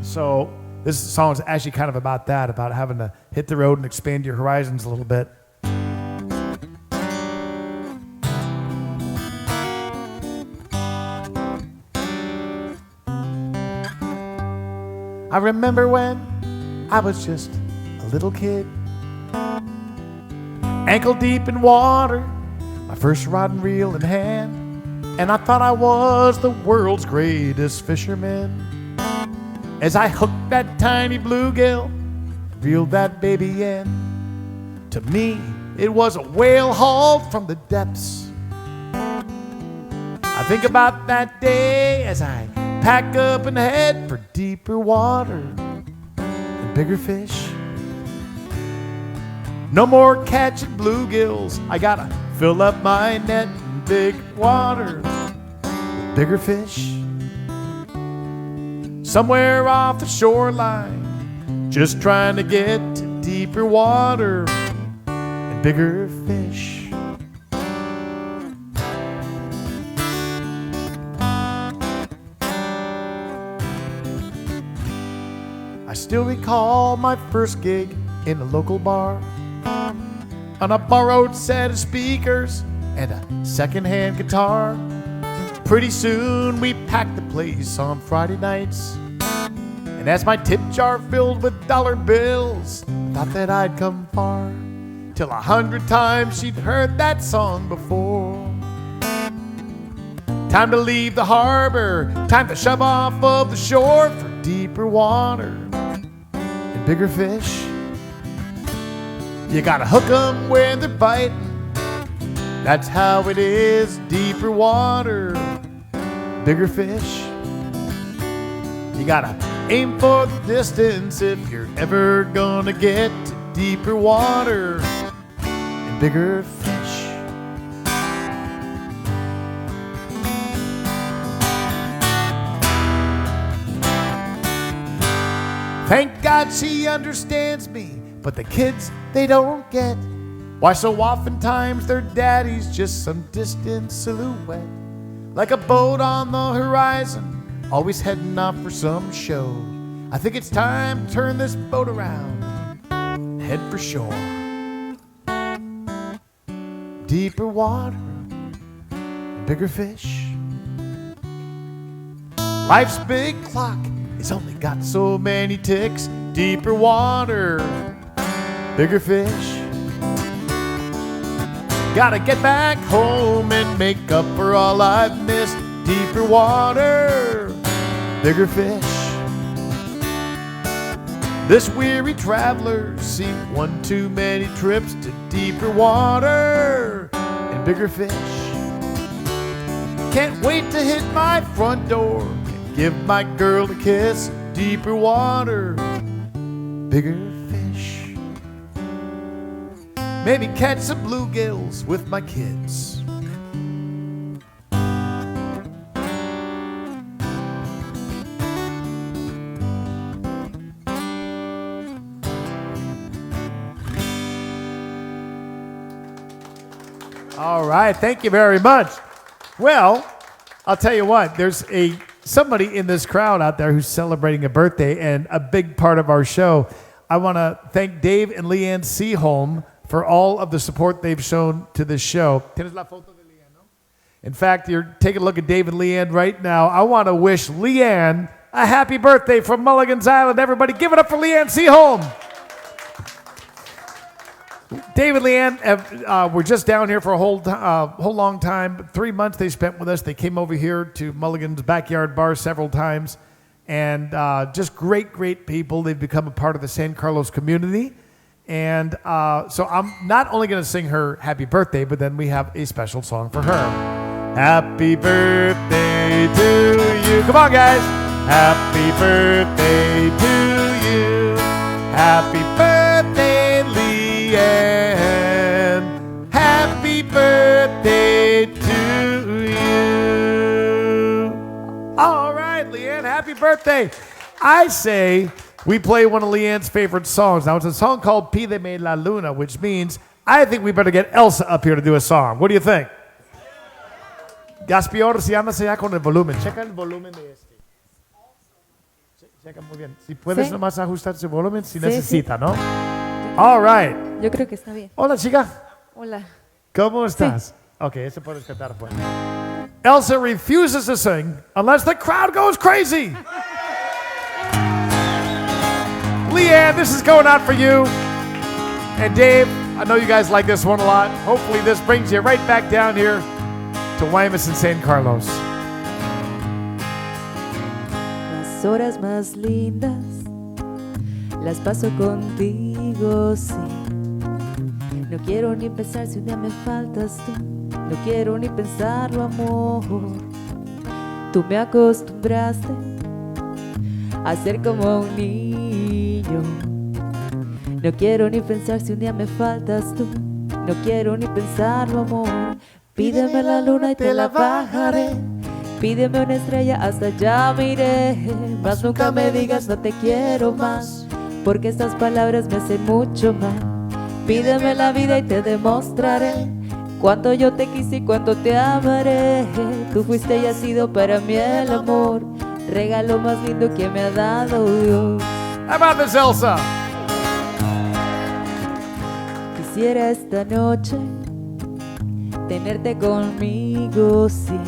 So this song is actually kind of about that, about having to hit the road and expand your horizons a little bit. I remember when I was just a little kid, ankle deep in water, my first rod and reel in hand, and I thought I was the world's greatest fisherman. As I hooked that tiny bluegill, reeled that baby in, to me it was a whale hauled from the depths. I think about that day as I pack up and head for deeper water and bigger fish. No more catching bluegills. I gotta fill up my net in big water with bigger fish. Somewhere off the shoreline, just trying to get to deeper water and bigger fish. I still recall my first gig in a local bar on a borrowed set of speakers and a secondhand guitar. Pretty soon we packed the place on Friday nights, and as my tip jar filled with dollar bills, I thought that I'd come far, till 100 times she'd heard that song before. Time to leave the harbor, time to shove off of the shore for deeper water and bigger fish. You gotta hook 'em where they're biting, that's how it is, deeper water, bigger fish. You gotta aim for the distance if you're ever gonna get to deeper water and bigger fish. Thank God she understands me, but the kids, they don't get why so oftentimes their daddy's just some distant silhouette, like a boat on the horizon, always heading off for some show. I think it's time to turn this boat around and head for shore. Deeper water and bigger fish. Life's big clock, it's only got so many ticks. Deeper water, bigger fish. Gotta get back home and make up for all I've missed. deeper water, bigger fish. This weary traveler's seen one too many trips to deeper water and bigger fish. Can't wait to hit my front door and give my girl a kiss. Deeper water, bigger fish. Maybe catch some bluegills with my kids. All right, thank you very much. Well, I'll tell you what, there's somebody in this crowd out there who's celebrating a birthday and a big part of our show. I want to thank Dave and Leanne Seaholm for all of the support they've shown to this show. ¿Tienes la foto de Leanne, no? In fact, you're taking a look at Dave and Leanne right now. I want to wish Leanne a happy birthday from Mulligan's Island. Everybody give it up for Leanne Seaholm. Dave and Leanne were just down here for a whole long time. 3 months they spent with us. They came over here to Mulligan's Backyard Bar several times. And just great, great people. They've become a part of the San Carlos community. And so I'm not only going to sing her happy birthday, but then we have a special song for her. Happy birthday to you. Come on, guys. Happy birthday to you. Happy birthday, Leanne. Happy birthday to you. All right, Leanne, happy birthday. I say we play one of Leanne's favorite songs. Now, it's a song called Pídeme la Luna, which means I think we better get Elsa up here to do a song. What do you think? Gaspior, si andas allá con el volumen. Checa el volumen de este. Checa muy bien. Si puedes Sí. nomás ajustar su volumen, si Sí, necesita, ¿no? All right. Yo creo que está bien. Hola, chica. Hola. ¿Cómo estás? Ok, ese puedes cantar pues. Elsa refuses to sing unless the crowd goes crazy. Leanne, this is going out for you. And Dave, I know you guys like this one a lot. Hopefully this brings you right back down here to Guaymas and San Carlos. Las horas más lindas las paso contigo, sí. No quiero ni pensar si un día me faltas tú. No quiero ni pensarlo, amor. Tú me acostumbraste a ser como un niño. No quiero ni pensar si un día me faltas tú. No quiero ni pensarlo, amor. Pídeme la luna y te la bajaré. Pídeme una estrella, hasta allá me iré. Mas nunca me digas no te quiero más, porque estas palabras me hacen mucho mal. Pídeme la vida y te demostraré cuánto yo te quise y cuánto te amaré. Tú fuiste y has sido para mí el amor, regalo más lindo que me ha dado Dios. How about this, Elsa? Quisiera esta noche tenerte conmigo, sí.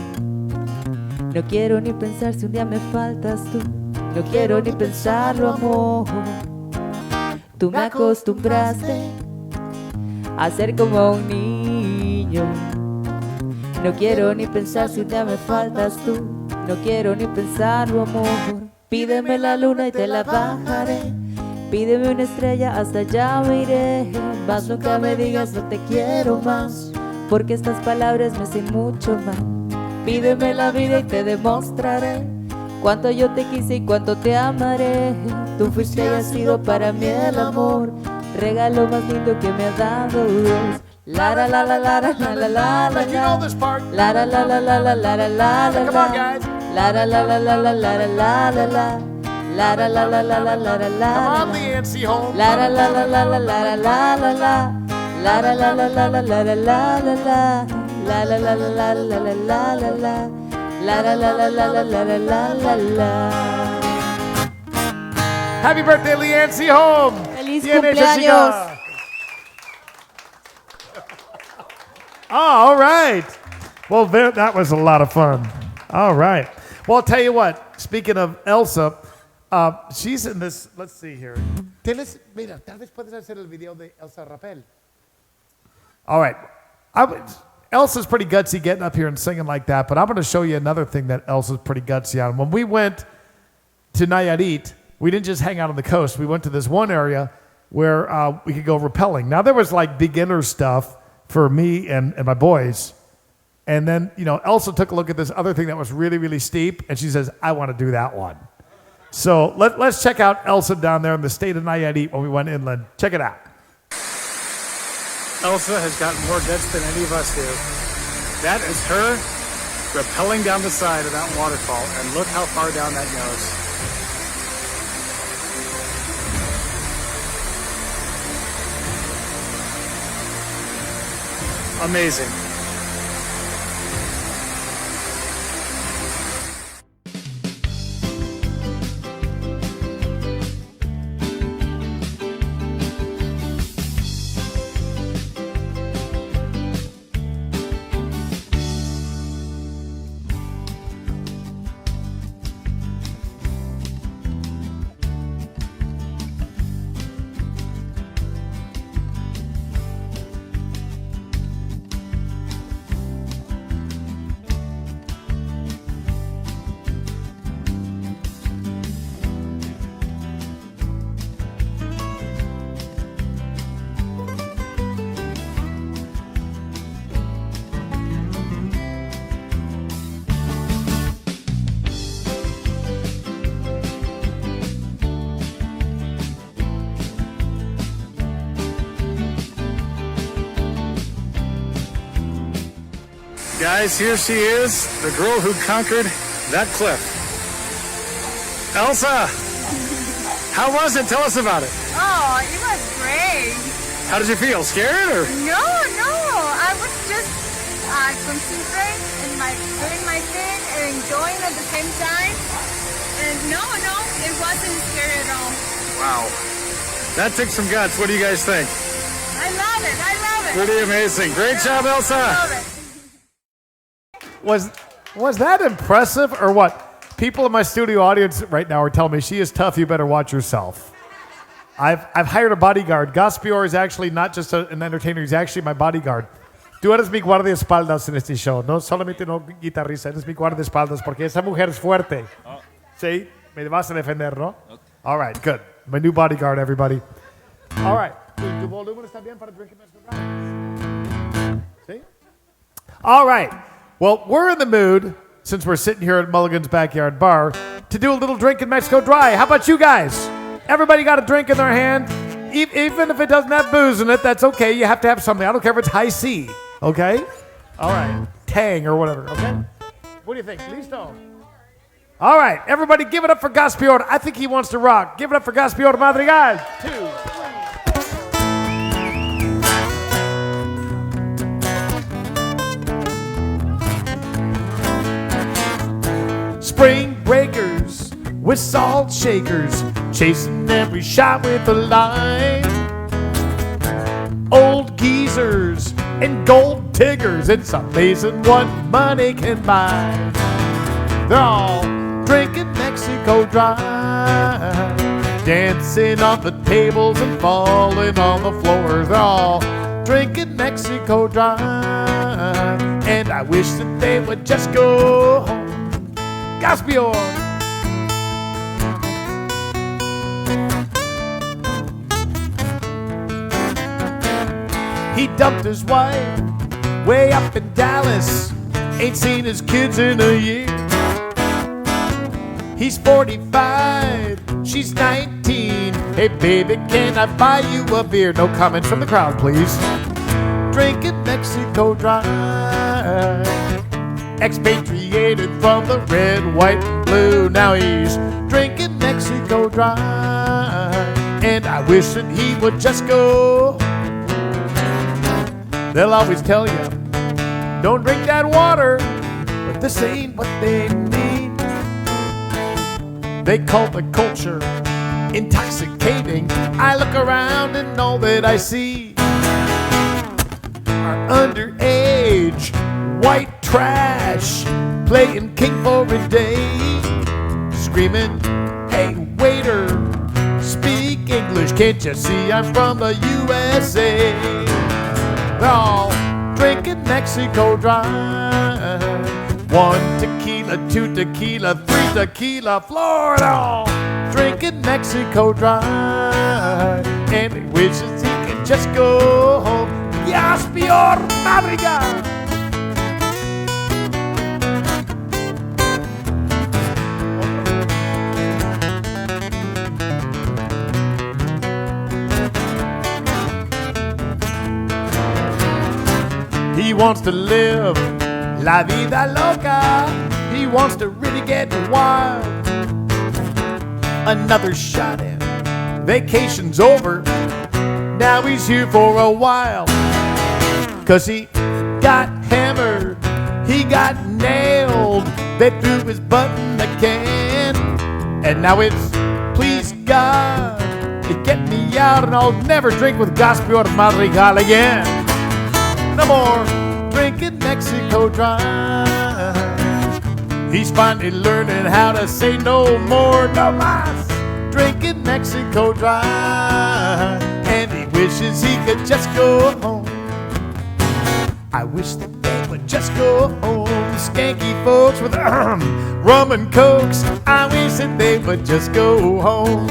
No quiero ni pensar si un día me faltas tú. No quiero ni pensarlo, amor. Tú me acostumbraste a ser como un niño. No quiero ni pensar si un día me faltas tú. No quiero ni pensarlo, amor. Pídeme la luna y te la bajaré. Pídeme una estrella, hasta allá me iré. Mas nunca me digas no te quiero más, porque estas palabras me hacen mucho mal. Pídeme la vida y te demostraré cuánto yo te quise y cuánto te amaré. Tú fuiste y has sido para mí el amor, regalo más lindo que me ha dado Dios. La la la la la la la la la la. You know this part. La la la la la la la la la la. Come on, guys. La la la la la la la la la la la. La la la la la la la la la. Come on, Leanne Seaholm. La la la la la la la la la la. La la la la la la la la la la. La la la la la la la la la la. La la la la la la la la la la. Happy birthday, Leanne Seaholm. ¡Feliz Bien hecho, cumpleaños! chica. Oh, all right. Well, that was a lot of fun. All right. Well, I'll tell you what. Speaking of Elsa, she's in this. Let's see here. Mira, tal vez puedes hacer el video de Elsa Rappel. All right. Elsa's pretty gutsy getting up here and singing like that, but I'm going to show you another thing that Elsa's pretty gutsy on. When we went to Nayarit, we didn't just hang out on the coast. We went to this one area where we could go rappelling. Now, there was like beginner stuff for me and my boys. And then, Elsa took a look at this other thing that was really, really steep, and she says, I want to do that one. So let's check out Elsa down there in the state of Nayarit when we went inland. Check it out. Elsa has got more guts than any of us do. That is her rappelling down the side of that waterfall, and look how far down that goes. Amazing. Guys, here she is, the girl who conquered that cliff. Elsa, how was it? Tell us about it. Oh, it was great. How did you feel? Scared or? No, I was just concentrating and doing my thing and enjoying at the same time. And no, it wasn't scary at all. Wow. That took some guts. What do you guys think? I love it. Pretty amazing. Great job, Elsa. I love it. Was that impressive or what? People in my studio audience right now are telling me she is tough. You better watch yourself. I've hired a bodyguard. Gaspior is actually not just an entertainer. He's actually my bodyguard. Tú eres mi guardaespaldas en este show. No solamente no guitarrista, eres mi guardaespaldas porque esa mujer es fuerte. Sí, me vas a defender, ¿no? Okay. All right, good. My new bodyguard, everybody. All right. Tu volumen está bien para drinking Mexican Dry? See? All right. Well, we're in the mood, since we're sitting here at Mulligan's Backyard Bar, to do a little drink in Mexico Dry. How about you guys? Everybody got a drink in their hand? Even if it doesn't have booze in it, that's okay. You have to have something. I don't care if it's high C, okay? All right. Tang or whatever, okay? What do you think? Listo? All right. Everybody give it up for Gaspior. I think he wants to rock. Give it up for Gaspior Madrigal. 2, 3. Spring breakers with salt shakers, chasing every shot with a line. Old geezers and gold diggers, it's amazing what money can buy. They're all drinking Mexico Dry, dancing on the tables and falling on the floors. They're all drinking Mexico Dry, and I wish that they would just go home. Gaspior! He dumped his wife way up in Dallas, ain't seen his kids in a year. He's 45, she's 19. Hey baby, can I buy you a beer? No comments from the crowd, please. Drinking Mexico Dry, expatriated from the red, white, and blue. Now he's drinking Mexico Dry, and I wish that he would just go. They'll always tell you, don't drink that water, but this ain't what they need. They call the culture intoxicating. I look around and all that I see are underage white trash playing king for a day, screaming, hey waiter, speak English, can't you see I'm from the USA? They're all drinking Mexico dry. 1 tequila, 2 tequila, 3 tequila, Florida. Drinking Mexico dry. And he wishes he could just go home. Gaspior Madrigal. He wants to live la vida loca. He wants to really get wild. Another shot in. Vacation's over. Now he's here for a while. 'Cause he got hammered. He got nailed. They threw his butt in the can. And now it's, please God, to get me out, and I'll never drink with Gaspior Madrigal again. No more drinking Mexico dry. He's finally learning how to say no more, no más. Drinking Mexico dry. And he wishes he could just go home. I wish that they would just go home. Skanky folks with rum and cokes. I wish that they would just go home.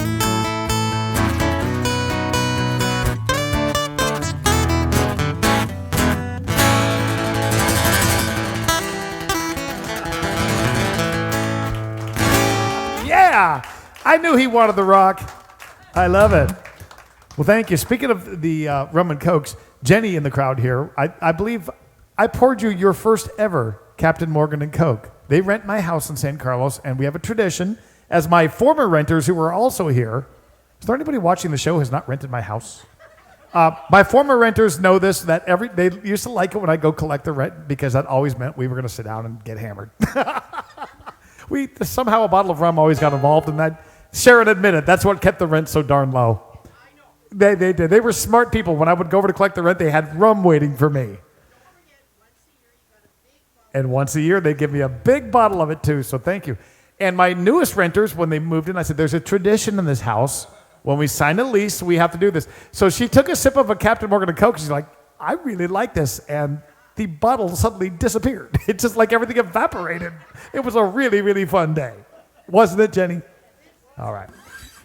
Yeah, I knew he wanted the rock. I love it. Well, thank you. Speaking of the rum and cokes, Jenny in the crowd here, I believe I poured you your first ever Captain Morgan and Coke. They rent my house in San Carlos, and we have a tradition, as my former renters who were also here. Is there anybody watching the show who has not rented my house? My former renters know this, that they used to like it when I go collect the rent, because that always meant we were going to sit down and get hammered. Somehow a bottle of rum always got involved in that. Sharon admitted that's what kept the rent so darn low. They did. They were smart people. When I would go over to collect the rent, they had rum waiting for me. And once a year, they give me a big bottle of it too, so thank you. And my newest renters, when they moved in, I said, there's a tradition in this house. When we sign a lease, we have to do this. So she took a sip of a Captain Morgan and Coke. She's like, I really like this. And the bottle suddenly disappeared. It's just like everything evaporated. It was a really, really fun day. Wasn't it, Jenny? All right.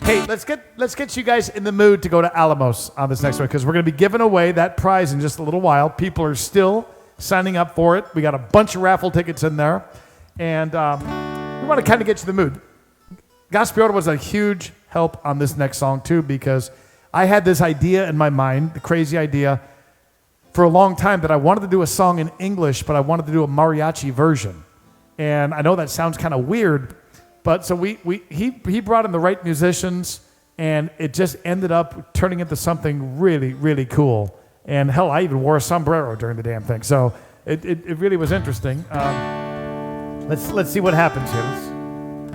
Hey, let's get you guys in the mood to go to Alamos on this next one, because we're going to be giving away that prize in just a little while. People are still signing up for it. We got a bunch of raffle tickets in there. And we want to kind of get you in the mood. Gaspior was a huge help on this next song, too, because I had this idea in my mind, the crazy idea, for a long time, that I wanted to do a song in English, but I wanted to do a mariachi version. And I know that sounds kind of weird, but so he brought in the right musicians, and it just ended up turning into something really, really cool. And hell, I even wore a sombrero during the damn thing. So it really was interesting. Let's see what happens here.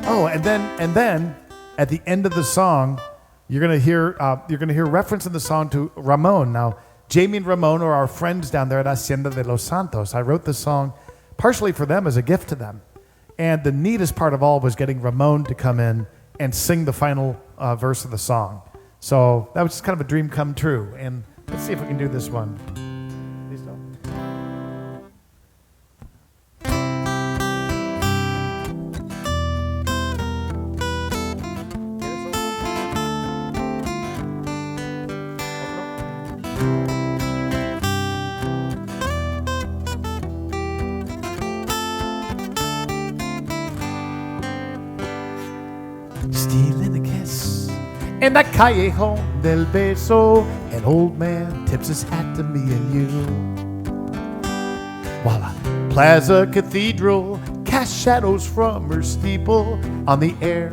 And then at the end of the song, you're gonna hear reference in the song to Ramon. Now, Jamie and Ramon are our friends down there at Hacienda de los Santos. I wrote this song partially for them as a gift to them. And the neatest part of all was getting Ramon to come in and sing the final verse of the song. So that was just kind of a dream come true. And let's see if we can do this one. Please don't. Stealing a kiss in that callejon del beso. An old man tips his hat to me and you, while a Plaza Cathedral casts shadows from her steeple. On the air,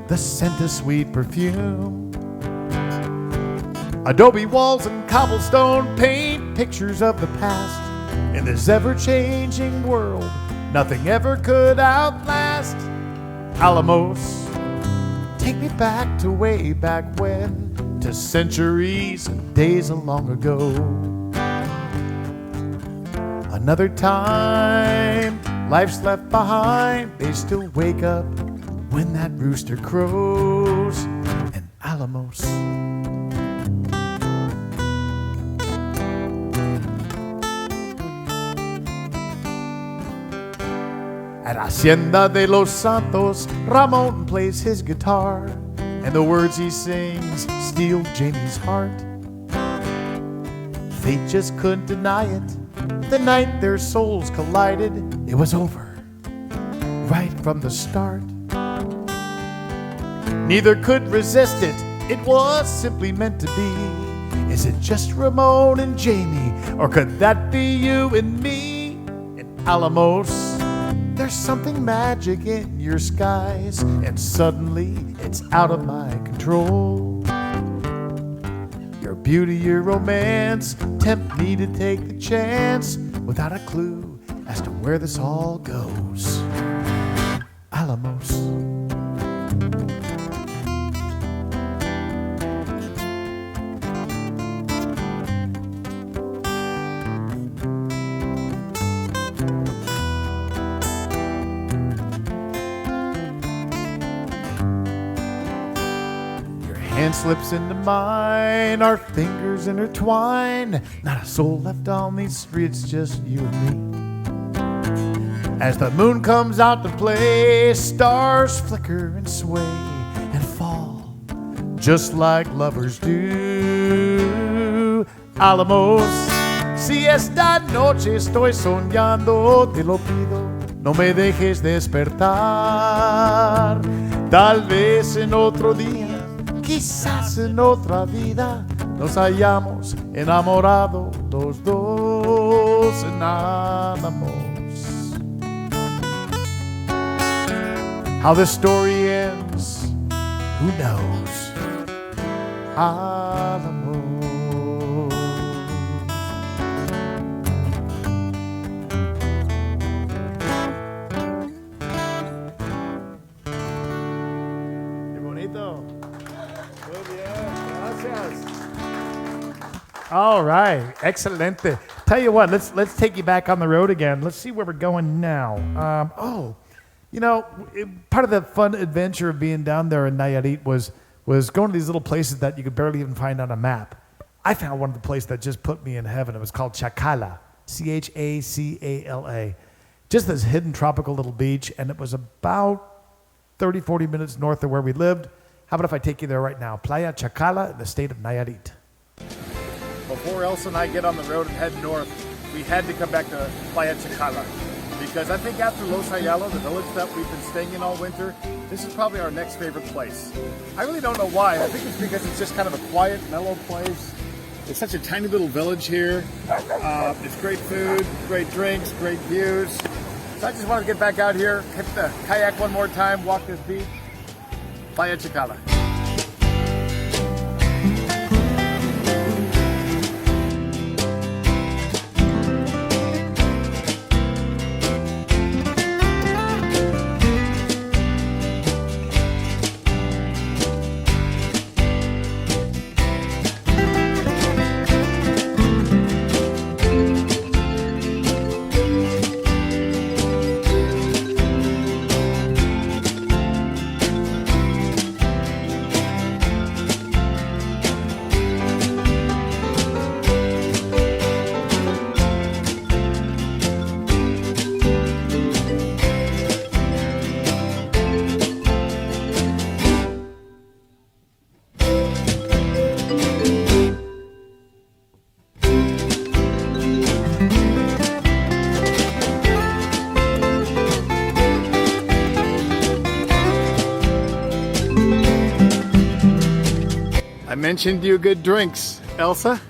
the scent of sweet perfume. Adobe walls and cobblestone paint pictures of the past. In this ever-changing world, nothing ever could outlast Alamos. Take me back to way back when, to centuries and days long ago. Another time, life's left behind. They still wake up when that rooster crows in Alamos. At Hacienda de los Santos, Ramon plays his guitar, and the words he sings steal Jamie's heart. They just couldn't deny it. The night their souls collided, it was over, right from the start. Neither could resist it, it was simply meant to be. Is it just Ramon and Jamie, or could that be you and me? In Alamos, there's something magic in your skies, and suddenly it's out of my control. Your beauty, your romance tempt me to take the chance without a clue as to where this all goes. Alamos. Hand slips into mine, our fingers intertwine. Not a soul left on these streets, just you and me. As the moon comes out to play, stars flicker and sway and fall, just like lovers do. Alamos, si esta noche estoy soñando, te lo pido, no me dejes despertar. Tal vez en otro día, quizás en otra vida, nos hayamos enamorado los dos en Alamos. How the story ends, who knows? Alamos. Qué bonito. All right, excelente. Tell you what, let's take you back on the road again. Let's see where we're going now. Part of the fun adventure of being down there in Nayarit was going to these little places that you could barely even find on a map. I found one of the places that just put me in heaven. It was called Chacala, Chacala. Just this hidden tropical little beach, and it was about 30, 40 minutes north of where we lived. How about if I take you there right now? Playa Chacala in the state of Nayarit. Before Elsa and I get on the road and head north, we had to come back to Playa Chacala, because I think after Los Ayala, the village that we've been staying in all winter, this is probably our next favorite place. I really don't know why. I think it's because it's just kind of a quiet, mellow place. It's such a tiny little village here. It's great food, great drinks, great views. So I just wanted to get back out here, hit the kayak one more time, walk this beach. Playa Chacala. I mentioned you good drinks. Elsa,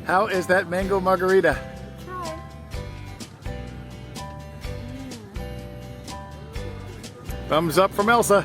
how is that mango margarita? Thumbs up from Elsa.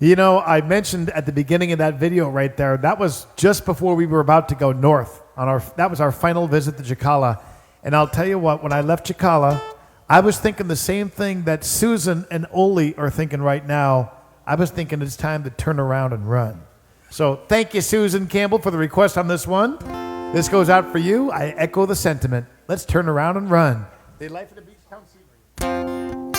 You know, I mentioned at the beginning of that video right there, that was just before we were about to go north. That was our final visit to Chacala. And I'll tell you what, when I left Chacala, I was thinking the same thing that Susan and Oli are thinking right now. I was thinking it's time to turn around and run. So thank you, Susan Campbell, for the request on this one. This goes out for you. I echo the sentiment. Let's turn around and run. The life of the beach town scenery.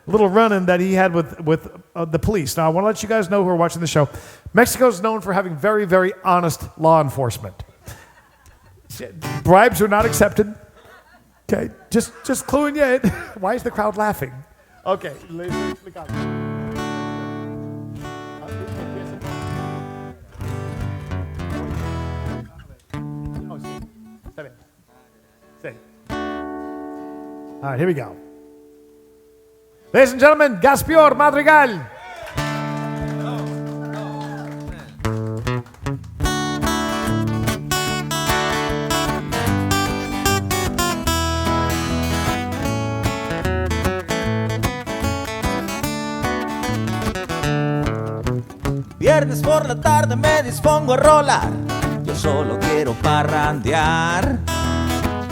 little run-in that he had with the police. Now, I want to let you guys know who are watching the show. Mexico is known for having very, very honest law enforcement. Bribes are not accepted. Okay, just cluing you in. Why is the crowd laughing? Okay, look out. All right, here we go. Ladies and gentlemen, Gaspior Madrigal. Viernes por la tarde me dispongo a rolar. Yo solo quiero parrandear.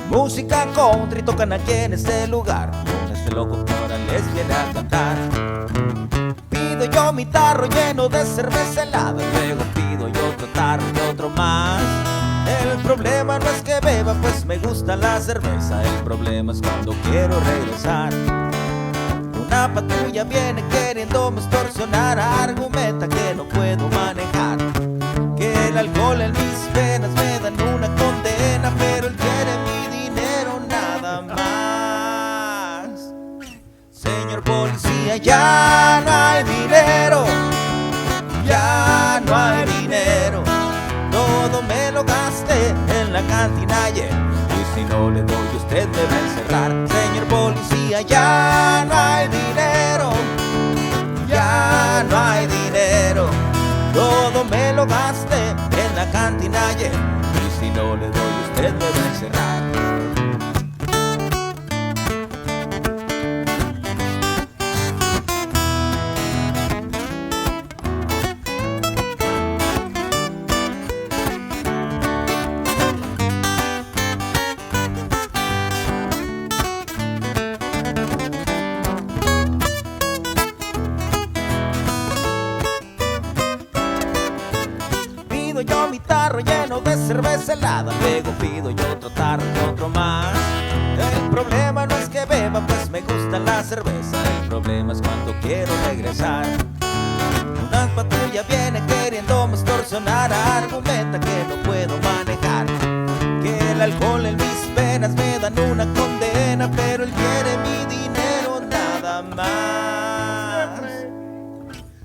Música country tocan aquí en este lugar. Con este loco que ahora les viene a cantar. Pido yo mi tarro lleno de cerveza helada. Luego pido yo otro tarro y otro más. El problema no es que beba, pues me gusta la cerveza. El problema es cuando quiero regresar. Una patrulla viene queriéndome extorsionar. Argumenta que no puedo manejar, que el alcohol en mis venas me dan una condena, pero él quiere mi dinero nada más. Señor policía, ya no hay dinero, ya no hay dinero. Todo me lo gasté en la cantina ayer, y si no le doy usted me va a encerrar. Señor policía, ya no hay dinero, ya no hay dinero. Todo me lo gasté en la cantina ayer, y si no le doy usted me va a encerrar. Yo mi tarro lleno de cerveza helada, luego pido yo otro tarro y otro más. El problema no es que beba, pues me gusta la cerveza. El problema es cuando quiero regresar. Una patrulla viene queriéndome extorsionar. Argumenta que no puedo manejar, que el alcohol en mis venas me dan una condena, pero él quiere mi dinero nada más.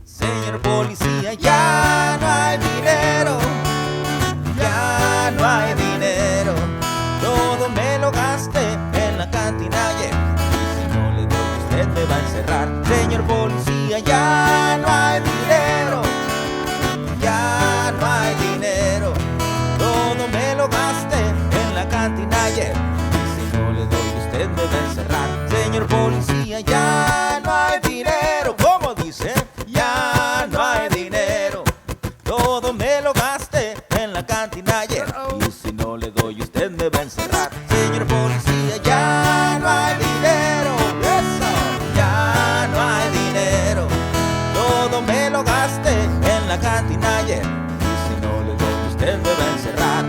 Señor policía, ya no hay dinero, ya no hay dinero. Todo me lo gasté en la cantina ayer, y si no le doy usted me va a encerrar. Señor policía, ya no hay dinero, ya no hay dinero. Todo me lo gasté en la cantina ayer, y si no le doy usted me va a encerrar. Señor policía, ya no hay dinero. ¿Cómo dice? Ya no hay dinero. Todo me lo gasté en la cantina ayer, y si no le doy usted me va a encerrar. Señor policía, ya no hay dinero. Eso, ya no hay dinero. Todo me lo gasté en la cantina ayer, y si no le doy usted me va a encerrar.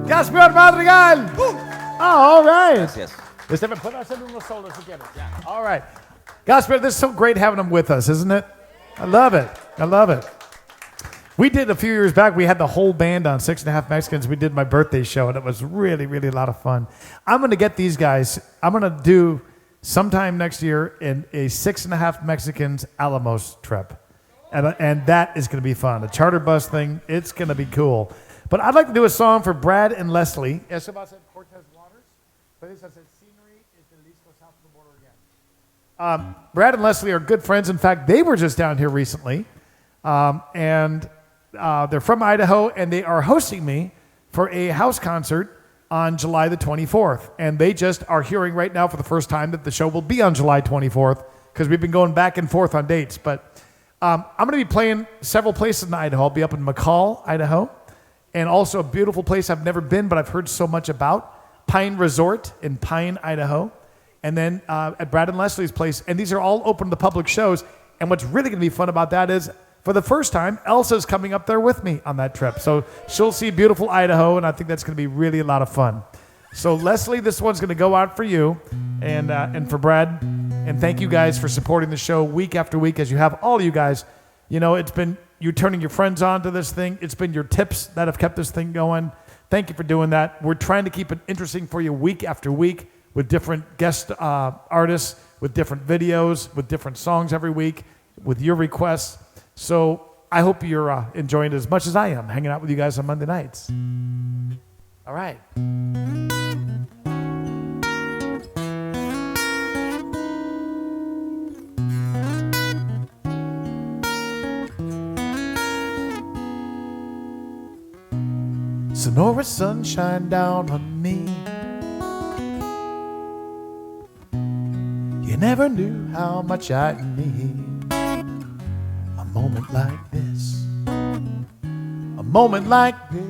Gaspior Madrigal. Oh, all right. Gracias. Put us in unos solos si quieres. All right. Gaspior, this is so great having him with us, isn't it? I love it. I love it. We did a few years back, we had the whole band on 6.5 Mexicans. We did my birthday show, and it was really, really a lot of fun. I'm going to get these guys, I'm going to do sometime next year in a 6.5 Mexicans Alamos trip. And that is going to be fun. A charter bus thing, it's going to be cool. But I'd like to do a song for Brad and Leslie. Eso va a ser Cortez Waters. Puedes hacer Scenery is the Lisco south of the border again. Brad and Leslie are good friends. In fact, they were just down here recently. And they're from Idaho, and they are hosting me for a house concert on July the 24th. And they just are hearing right now for the first time that the show will be on July 24th, because we've been going back and forth on dates. But I'm going to be playing several places in Idaho. I'll be up in McCall, Idaho, and also a beautiful place I've never been, but I've heard so much about, Pine Resort in Pine, Idaho, and then at Brad and Leslie's place. And these are all open to the public shows. And what's really going to be fun about that is, for the first time, Elsa's coming up there with me on that trip. So she'll see beautiful Idaho, and I think that's going to be really a lot of fun. So Leslie, this one's going to go out for you and for Brad. And thank you guys for supporting the show week after week, as you have, all of you guys. You know, it's been you turning your friends on to this thing. It's been your tips that have kept this thing going. Thank you for doing that. We're trying to keep it interesting for you week after week with different guest artists, with different videos, with different songs every week, with your requests. So I hope you're enjoying it as much as I am, hanging out with you guys on Monday nights. All right. Sonora sunshine down on me. You never knew how much I need a moment like this, a moment like this.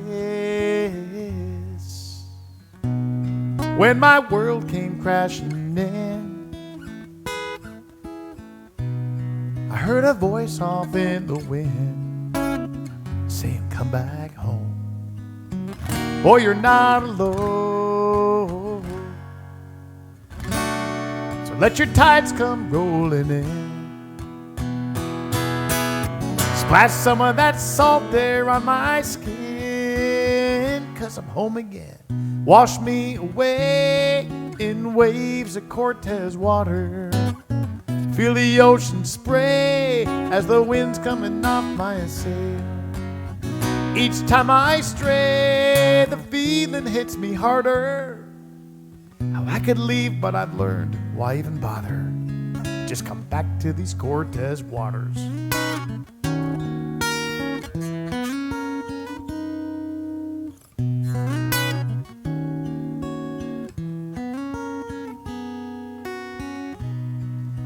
When my world came crashing in, I heard a voice off in the wind saying, come back home. Boy, you're not alone. So let your tides come rolling in. Splash some of that salt there on my skin, 'cause I'm home again. Wash me away in waves of Cortez water. Feel the ocean spray as the wind's coming off my sail. Each time I stray, the feeling hits me harder. How I could leave, but I've learned, why even bother? Just come back to these Cortez waters.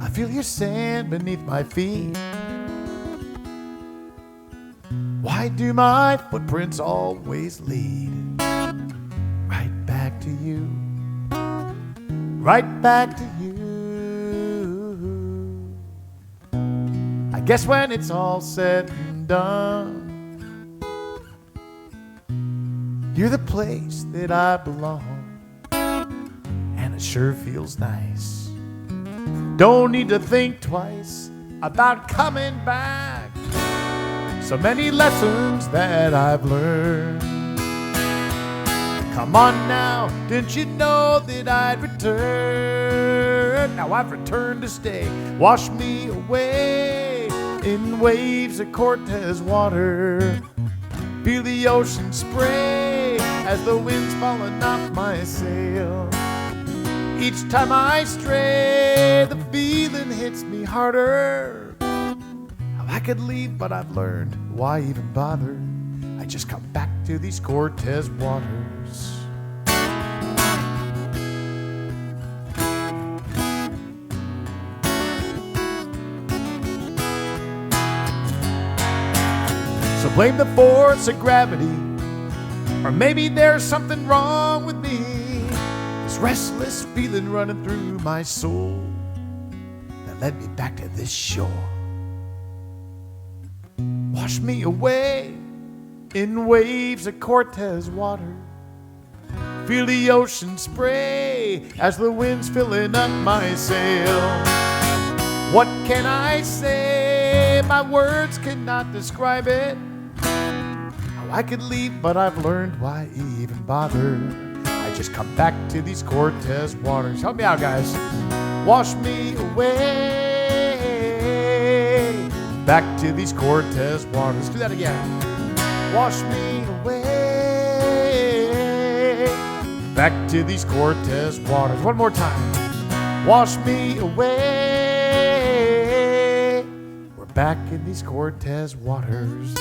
I feel your sand beneath my feet. Why do my footprints always lead right back to you? Right back to you. I guess when it's all said and done, you're the place that I belong, and it sure feels nice. Don't need to think twice about coming back. So many lessons that I've learned. Come on now, didn't you know that I'd return? Now I've returned to stay. Wash me away in waves of Cortez water. Feel the ocean spray as the wind's falling off my sail. Each time I stray, the feeling hits me harder. I could leave, but I've learned, why even bother? I just come back to these Cortez waters. So blame the force of gravity, or maybe there's something wrong with me. This restless feeling running through my soul that led me back to this shore. Wash me away in waves of Cortez water. Feel the ocean spray as the wind's filling up my sail. What can I say? My words cannot describe it. How I could leave, but I've learned, why even bother? I just come back to these Cortez waters. Help me out, guys. Wash me away back to these Cortez waters. Let's do that again. Wash me away back to these Cortez waters. One more time. Wash me away. We're back in these Cortez waters.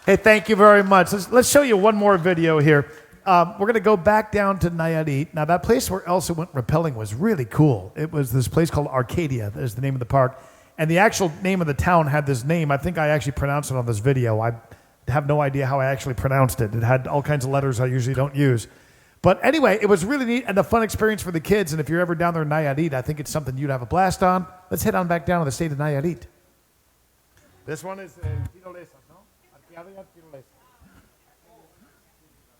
Hey, thank you very much. Let's show you one more video here. We're going to go back down to Nayarit. Now, that place where Elsa went rappelling was really cool. It was this place called Arcadia. That is the name of the park. And the actual name of the town had this name. I think I actually pronounced it on this video. I have no idea how I actually pronounced it. It had all kinds of letters I usually don't use. But anyway, it was really neat and a fun experience for the kids. And if you're ever down there in Nayarit, I think it's something you'd have a blast on. Let's head on back down to the state of Nayarit. This one is Tirolesa, no? Tirolesa.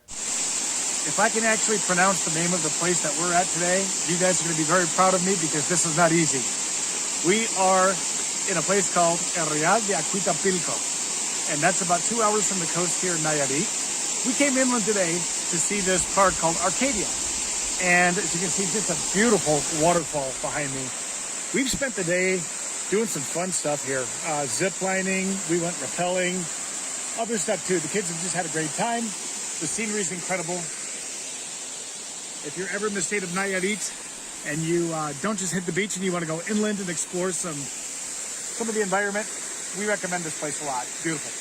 If I can actually pronounce the name of the place that we're at today, you guys are going to be very proud of me because this is not easy. We are in a place called El Real de Acuitapilco, and that's about 2 hours from the coast here in Nayarit. We came inland today to see this park called Arcadia, and as you can see, just a beautiful waterfall behind me. We've spent the day doing some fun stuff here, zip lining, we went rappelling, other stuff too. The kids have just had a great time. The scenery is incredible. If you're ever in the state of Nayarit and you don't just hit the beach and you want to go inland and explore some of the environment, we recommend this place a lot. Beautiful.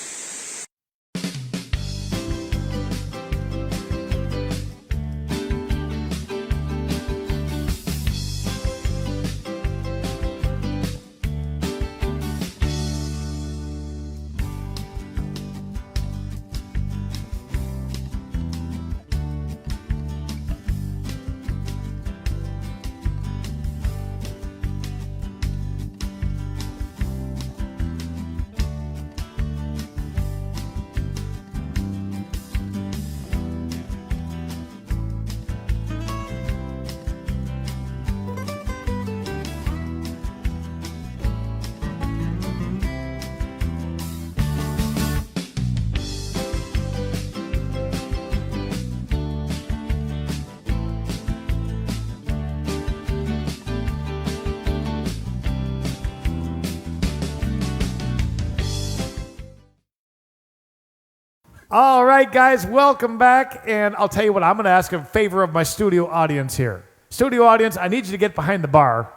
All right, guys, welcome back. And I'll tell you what, I'm going to ask a favor of my studio audience here. Studio audience, I need you to get behind the bar.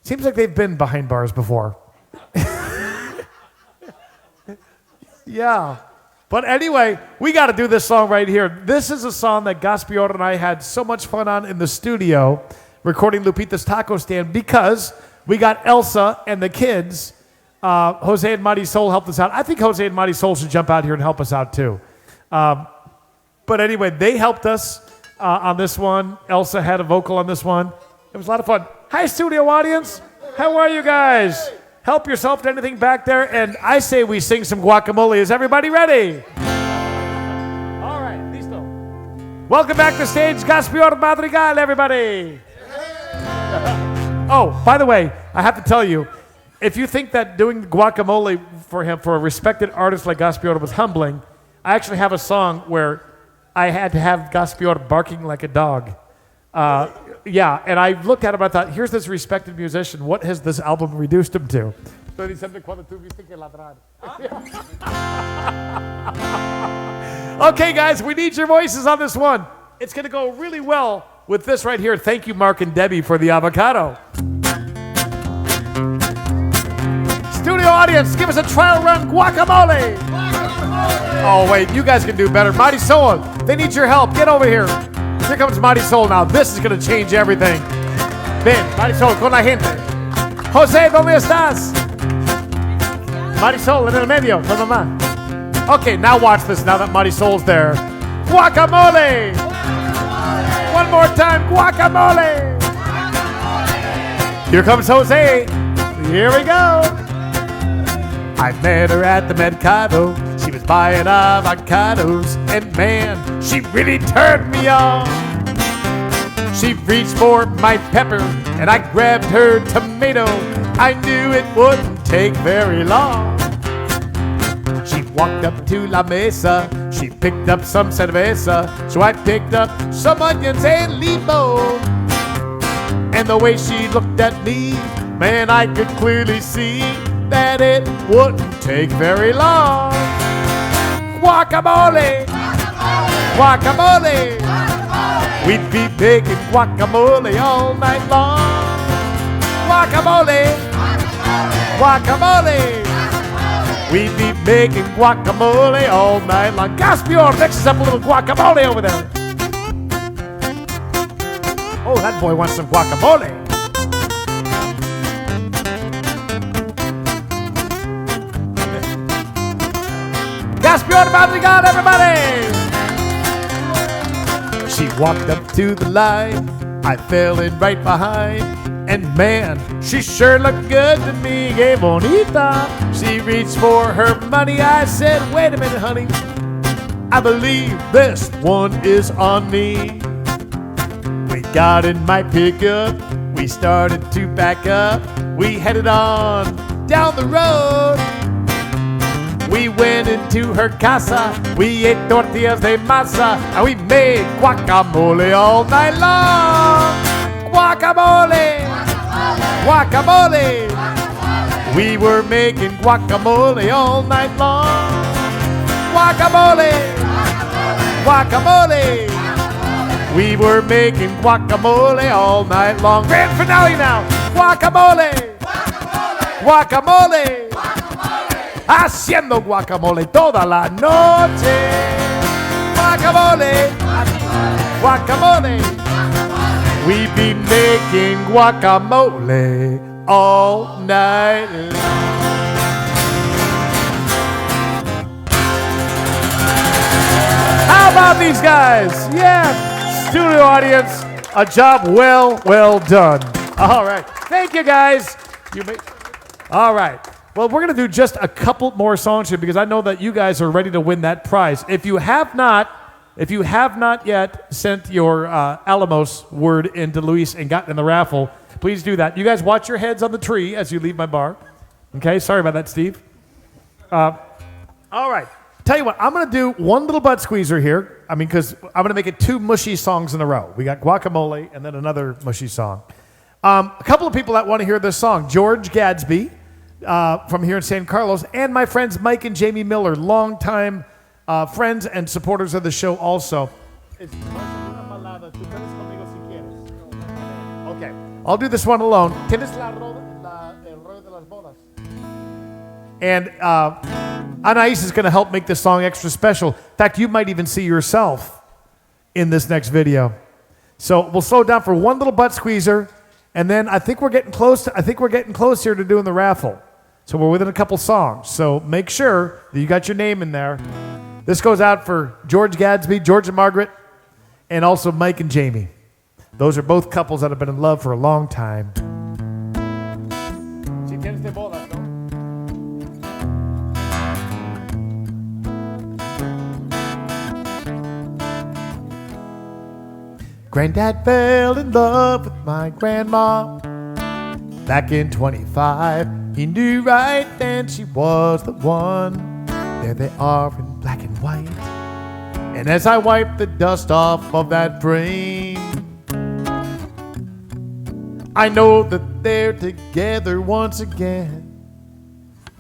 Seems like they've been behind bars before. Yeah. But anyway, we got to do this song right here. This is a song that Gaspior and I had so much fun on in the studio recording Lupita's Taco Stand because we got Elsa and the kids. Jose and Marisol helped us out. I think Jose and Marisol should jump out here and help us out too. But anyway, they helped us on this one. Elsa had a vocal on this one. It was a lot of fun. Hi, studio audience. How are you guys? Help yourself to anything back there. And I say we sing some guacamole. Is everybody ready? All right, listo. Welcome back to stage, Gaspior Madrigal, everybody. Oh, by the way, I have to tell you, if you think that doing guacamole for him, for a respected artist like Gaspior, was humbling, I actually have a song where I had to have Gaspior barking like a dog. Yeah, and I looked at him and I thought, here's this respected musician. What has this album reduced him to? Okay, guys, we need your voices on this one. It's going to go really well with this right here. Thank you, Mark and Debbie, for the avocado. Studio audience, give us a trial run guacamole. Oh, wait, you guys can do better. Marisol, they need your help. Get over here. Here comes Marisol now. This is going to change everything. Ven, Marisol, con la gente. Jose, ¿dónde estás? Marisol, en el medio, con mamá. Okay, now watch this now that Marisol's there. Guacamole! One more time, guacamole! Here comes Jose. Here we go. I met her at the Mercado. She was buying avocados, and man, she really turned me on. She reached for my pepper, and I grabbed her tomato. I knew it wouldn't take very long. She walked up to la mesa. She picked up some cerveza, so I picked up some onions and limon. And the way she looked at me, man, I could clearly see that it wouldn't take very long. Guacamole! Guacamole! We'd be making guacamole all night long. Guacamole! Guacamole! We'd be making guacamole all night long. Gaspior, mix us up a little guacamole over there. Oh, that boy wants some guacamole. Gaspior Madrigal, everybody! She walked up to the line, I fell in right behind, and man, she sure looked good to me, que bonita. She reached for her money, I said, wait a minute, honey, I believe this one is on me. We got in my pickup, we started to back up, we headed on down the road. We went into her casa, we ate tortillas de masa, and we made guacamole all night long. Guacamole! Guacamole! We were making guacamole all night long. Guacamole! Guacamole! We were making guacamole all night long. Grand finale now! Guacamole! Guacamole! Haciendo guacamole toda la noche. Guacamole, guacamole. We be making guacamole all night long. How about these guys? Yeah, studio audience, a job well done. All right, thank you guys. All right. Well, we're going to do just a couple more songs here because I know that you guys are ready to win that prize. If you have not yet sent your Alamos word into Luis and gotten in the raffle, please do that. You guys watch your heads on the tree as you leave my bar. Okay, sorry about that, Steve. All right. Tell you what, I'm going to do one little butt squeezer here. I mean, because I'm going to make it two mushy songs in a row. We got guacamole and then another mushy song. A couple of people that want to hear this song, George Gadsby. From here in San Carlos, and my friends Mike and Jamie Miller, longtime friends and supporters of the show also. Okay, I'll do this one alone. And Anais is going to help make this song extra special. In fact, you might even see yourself in this next video. So we'll slow down for one little butt squeezer, and then I think we're getting close here to doing the raffle. So we're within a couple songs. So make sure that you got your name in there. This goes out for George Gadsby, George and Margaret, and also Mike and Jamie. Those are both couples that have been in love for a long time. Granddad fell in love with my grandma back in 25. He knew right then she was the one. There they are in black and white. And as I wipe the dust off of that frame, I know that they're together once again.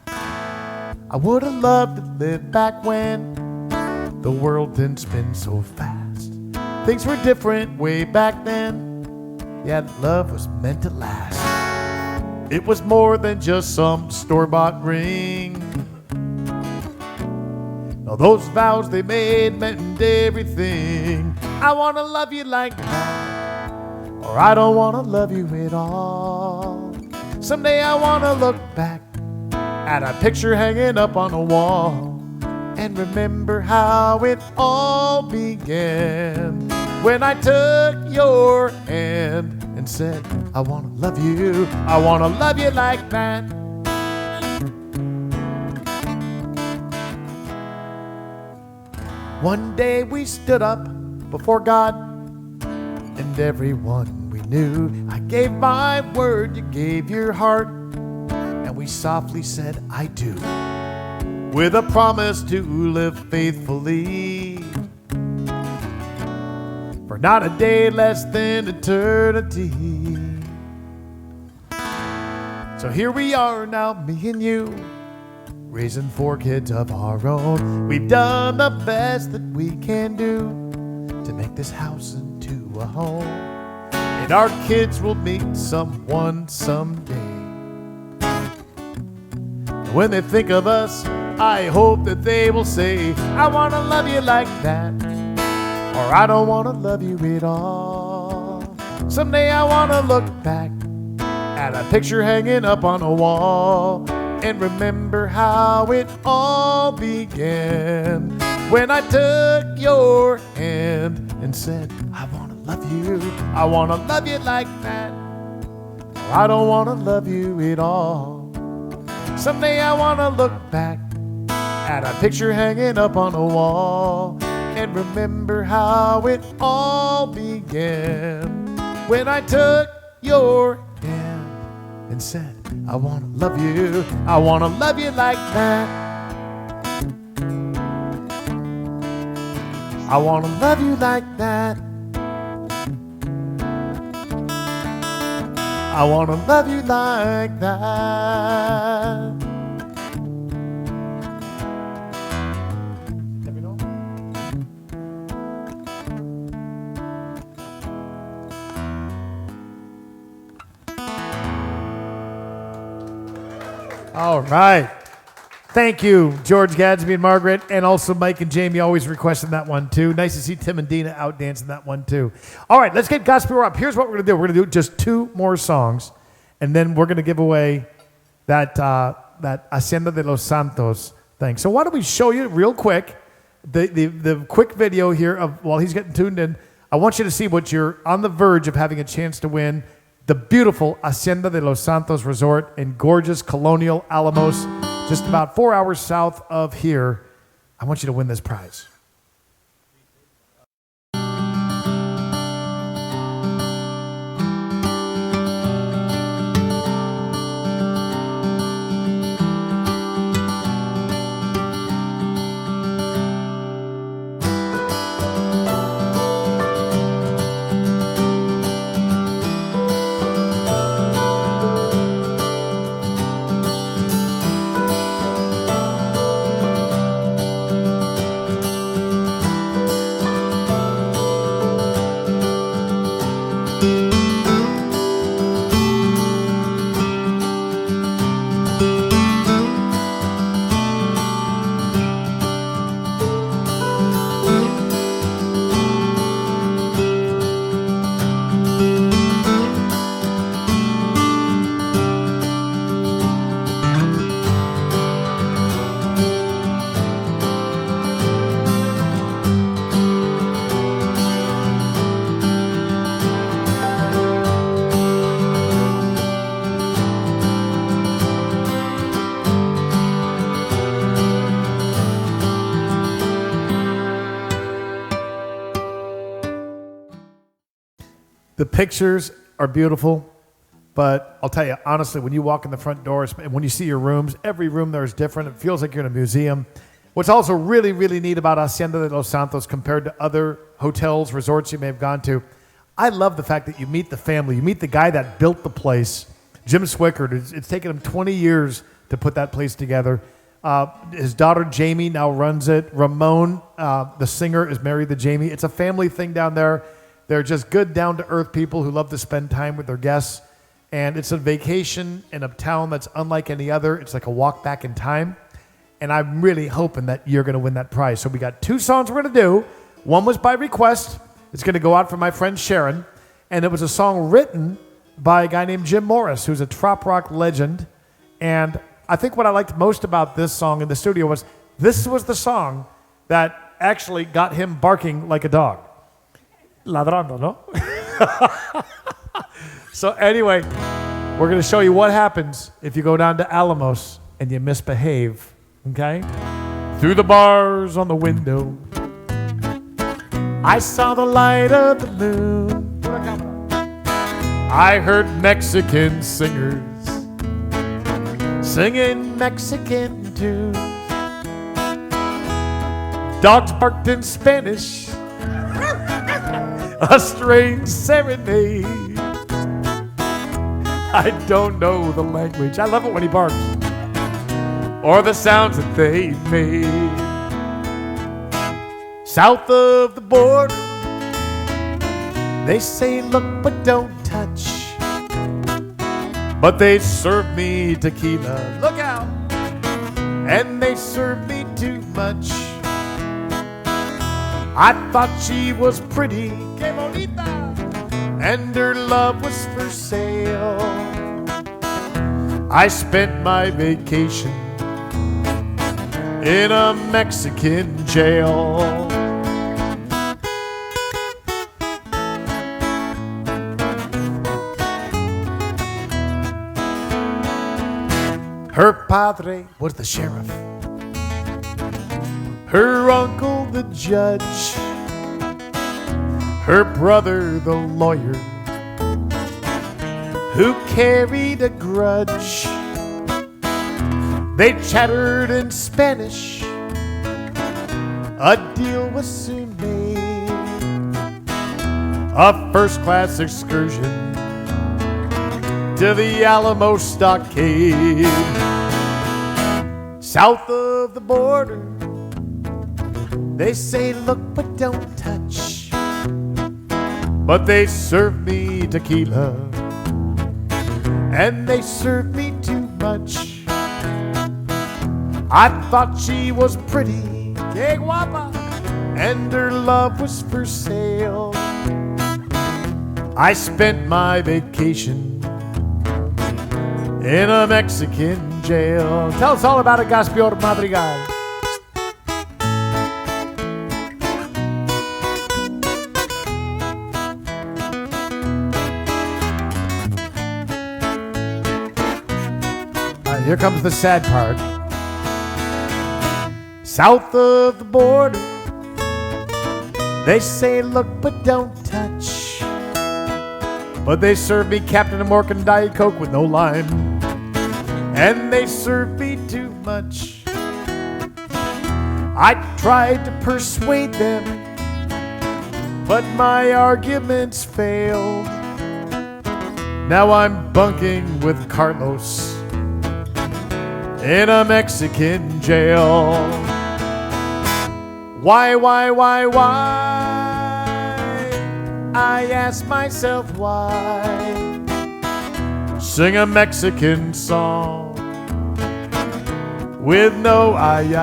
I would have loved to live back when the world didn't spin so fast. Things were different way back then. Yeah, love was meant to last. It was more than just some store-bought ring. Now those vows they made meant everything. I want to love you like that, or I don't want to love you at all. Someday I want to look back at a picture hanging up on a wall and remember how it all began when I took your hand and said, I want to love you like that. One day we stood up before God and everyone we knew. I gave my word, you gave your heart, and we softly said, I do, with a promise to live faithfully for not a day less than eternity. So here we are now, me and you, raising 4 kids of our own. We've done the best that we can do to make this house into a home. And our kids will meet someone someday. And when they think of us, I hope that they will say, I want to love you like that, or I don't want to love you at all. Someday I want to look back at a picture hanging up on a wall and remember how it all began. When I took your hand and said, I want to love you. I want to love you like that. I don't want to love you at all. Someday I want to look back at a picture hanging up on a wall and remember how it all began. When I took your hand and said, I want to love you. I want to love you like that. I want to love you like that. I want to love you like that. Let me know. All right. Thank you, George Gadsby and Margaret, and also Mike and Jamie always requesting that one too. Nice to see Tim and Dina out dancing that one too. All right, let's get Gaspior up. Here's what we're going to do. We're going to do just 2 more songs, and then we're going to give away that Hacienda de los Santos thing. So why don't we show you real quick the quick video here of while he's getting tuned in. I want you to see what you're on the verge of having a chance to win. The beautiful Hacienda de los Santos Resort in gorgeous colonial Alamos, just about 4 hours south of here. I want you to win this prize. The pictures are beautiful, but I'll tell you, honestly, when you walk in the front doors and when you see your rooms, every room there is different. It feels like you're in a museum. What's also really, really neat about Hacienda de los Santos compared to other hotels, resorts you may have gone to, I love the fact that you meet the family. You meet the guy that built the place, Jim Swickard. It's taken him 20 years to put that place together. His daughter, Jamie, now runs it. Ramon, the singer, is married to Jamie. It's a family thing down there. They're just good, down-to-earth people who love to spend time with their guests. And it's a vacation in a town that's unlike any other. It's like a walk back in time. And I'm really hoping that you're going to win that prize. So we got 2 songs we're going to do. One was by request. It's going to go out for my friend Sharon. And it was a song written by a guy named Jim Morris, who's a trop rock legend. And I think what I liked most about this song in the studio was this was the song that actually got him barking like a dog. Ladrando, no? So anyway, we're going to show you what happens if you go down to Alamos and you misbehave, okay? Through the bars on the window, I saw the light of the moon. I heard Mexican singers singing Mexican tunes. Dogs barked in Spanish, a strange serenade. I don't know the language. I love it when he barks. Or the sounds that they made. South of the border, they say look but don't touch. But they serve me tequila, look out, and they serve me too much. I thought she was pretty, que bonita, and her love was for sale. I spent my vacation in a Mexican jail. Her padre was the sheriff, her uncle the judge, her brother the lawyer who carried a grudge. They chattered in Spanish, a deal was soon made, a first-class excursion to the Alamo Stockade. South of the border, they say look but don't touch, but they serve me tequila and they serve me too much. I thought she was pretty, que guapa, and her love was for sale. I spent my vacation in a Mexican jail. Tell us all about it, Gaspior Madrigal. Here comes the sad part. South of the border, they say look but don't touch, but they serve me Captain American Diet Coke with no lime, and they serve me too much. I tried to persuade them, but my arguments failed. Now I'm bunking with Carlos in a Mexican jail. Why? I ask myself why. Sing a Mexican song with no ay.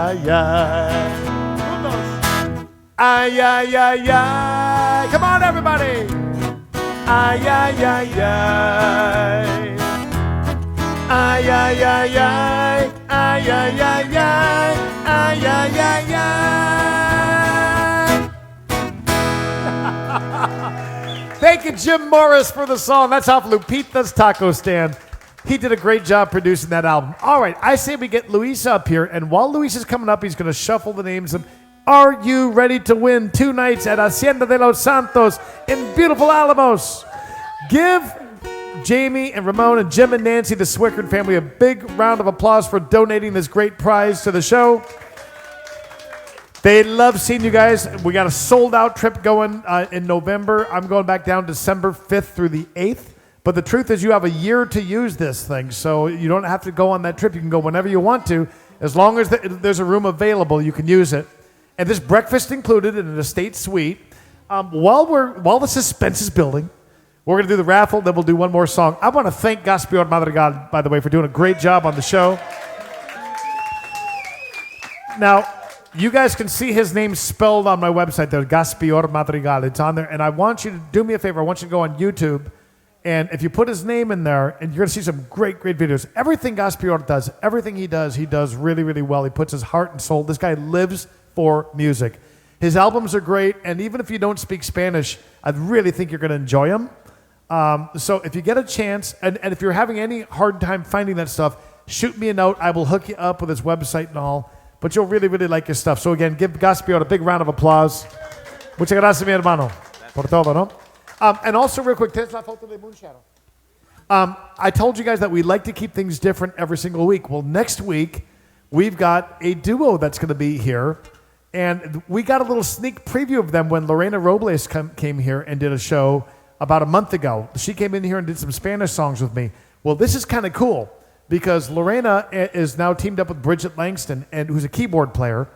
Ay. Come on, everybody. Ay. Thank you, Jim Morris, for the song. That's off Lupita's Taco Stand. He did a great job producing that album. All right, I say we get Luis up here, and while Luis is coming up, he's going to shuffle the names of Are You Ready to Win 2 nights at Hacienda de los Santos in beautiful Alamos? Give Jamie and Ramon and Jim and Nancy, the Swickard family, a big round of applause for donating this great prize to the show. They love seeing you guys. We got a sold-out trip going in November. I'm going back down December 5th through the 8th. But the truth is you have a year to use this thing, so you don't have to go on that trip. You can go whenever you want to. As long as there's a room available, you can use it. And there's breakfast included in an estate suite. While the suspense is building, we're going to do the raffle, then we'll do one more song. I want to thank Gaspior Madrigal, by the way, for doing a great job on the show. Now, you guys can see his name spelled on my website there, Gaspior Madrigal. It's on there. And I want you to do me a favor. I want you to go on YouTube. And if you put his name in there, and you're going to see some great videos. Everything Gaspior does, everything he does really, really well. He puts his heart and soul. This guy lives for music. His albums are great. And even if you don't speak Spanish, I really think you're going to enjoy them. So if you get a chance, and if you're having any hard time finding that stuff, shoot me a note. I will hook you up with his website and all. But you'll really, really like his stuff. So again, give Gaspior a big round of applause. Muchas gracias, mi hermano, por todo, no? And also, real quick, ¿tienes la foto de Moonshadow? I told you guys that we like to keep things different every single week. Well, next week, we've got a duo that's going to be here. And we got a little sneak preview of them when Lorena Robles came here and did a show about a month ago. She came in here and did some Spanish songs with me. Well, this is kind of cool because Lorena is now teamed up with Bridget Langston, who's a keyboard player.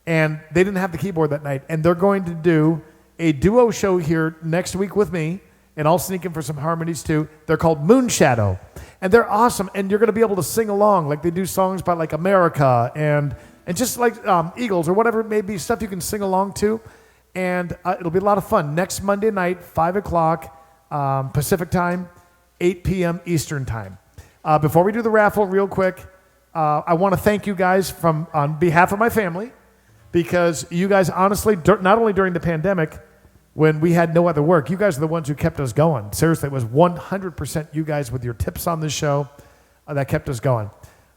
And they didn't have the keyboard that night. And they're going to do a duo show here next week with me, and I'll sneak in for some harmonies too. They're called Moonshadow, and they're awesome, and you're going to be able to sing along. Like they do songs by like America and just like Eagles or whatever it may be, stuff you can sing along to, and it'll be a lot of fun. Next Monday night, 5 o'clock Pacific time, 8 p.m. Eastern time. Before we do the raffle, real quick, I want to thank you guys on behalf of my family, because you guys honestly, not only during the pandemic, when we had no other work, you guys are the ones who kept us going. Seriously, it was 100% you guys with your tips on this show that kept us going.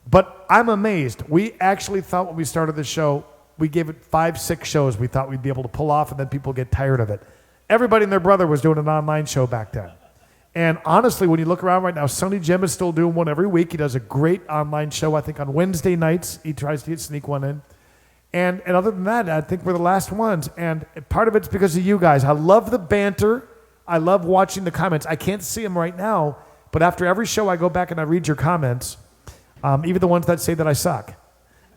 But I'm amazed. We actually thought when we started the show, we gave it 5-6 shows we thought we'd be able to pull off, and then people get tired of it. Everybody and their brother was doing an online show back then. And honestly, when you look around right now, Sonny Jim is still doing one every week. He does a great online show, I think, on Wednesday nights. He tries to sneak one in. And other than that, I think we're the last ones. And part of it's because of you guys. I love the banter. I love watching the comments. I can't see them right now, but after every show, I go back and I read your comments, even the ones that say that I suck.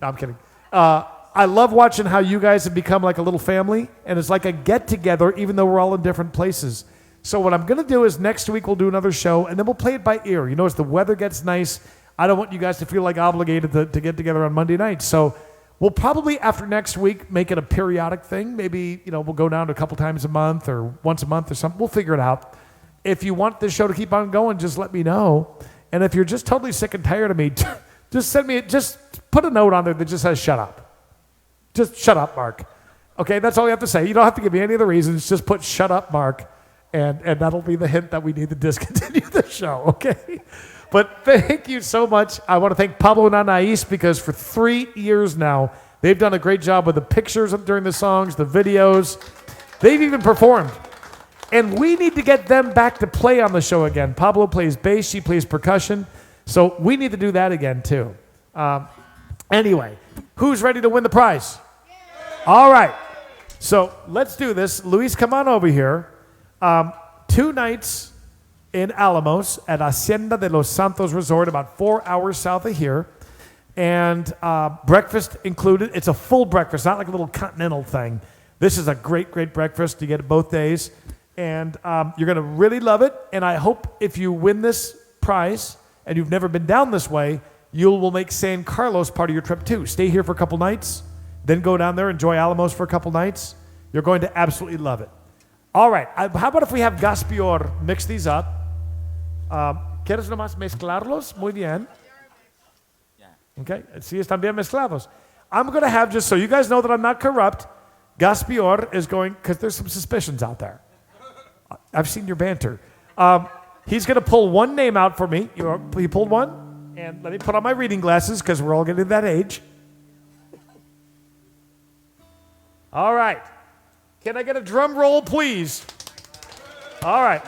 No, I'm kidding. I love watching how you guys have become like a little family, and it's like a get-together, even though we're all in different places. So what I'm going to do is next week we'll do another show, and then we'll play it by ear. You know, as the weather gets nice, I don't want you guys to feel like obligated to get together on Monday nights. So we'll probably, after next week, make it a periodic thing. Maybe, we'll go down to a couple times a month or once a month or something. We'll figure it out. If you want this show to keep on going, just let me know. And if you're just totally sick and tired of me, just put a note on there that just says, shut up. Just shut up, Mark. Okay, that's all you have to say. You don't have to give me any other reasons. Just put shut up, Mark. And that'll be the hint that we need to discontinue the show, okay? But thank you so much. I want to thank Pablo and Anais, because for 3 years now, they've done a great job with the pictures during the songs, the videos. They've even performed. And we need to get them back to play on the show again. Pablo plays bass, she plays percussion. So we need to do that again, too. Anyway, who's ready to win the prize? All right. So let's do this. Luis, come on over here. 2 nights in Alamos at Hacienda de los Santos Resort, about 4 hours south of here. And breakfast included. It's a full breakfast, not like a little continental thing. This is a great, great breakfast. You get it both days. And you're going to really love it. And I hope if you win this prize and you've never been down this way, you will make San Carlos part of your trip too. Stay here for a couple nights, then go down there, enjoy Alamos for a couple nights. You're going to absolutely love it. All right. How about if we have Gaspior mix these up? ¿Quieres nomás mezclarlos? Muy bien. Okay. Sí, están bien mezclados. I'm going to have, just so you guys know that I'm not corrupt, Gaspior is going, because there's some suspicions out there. I've seen your banter. He's going to pull one name out for me. He pulled one. And let me put on my reading glasses, because we're all getting to that age. All right. Can I get a drum roll, please? All right.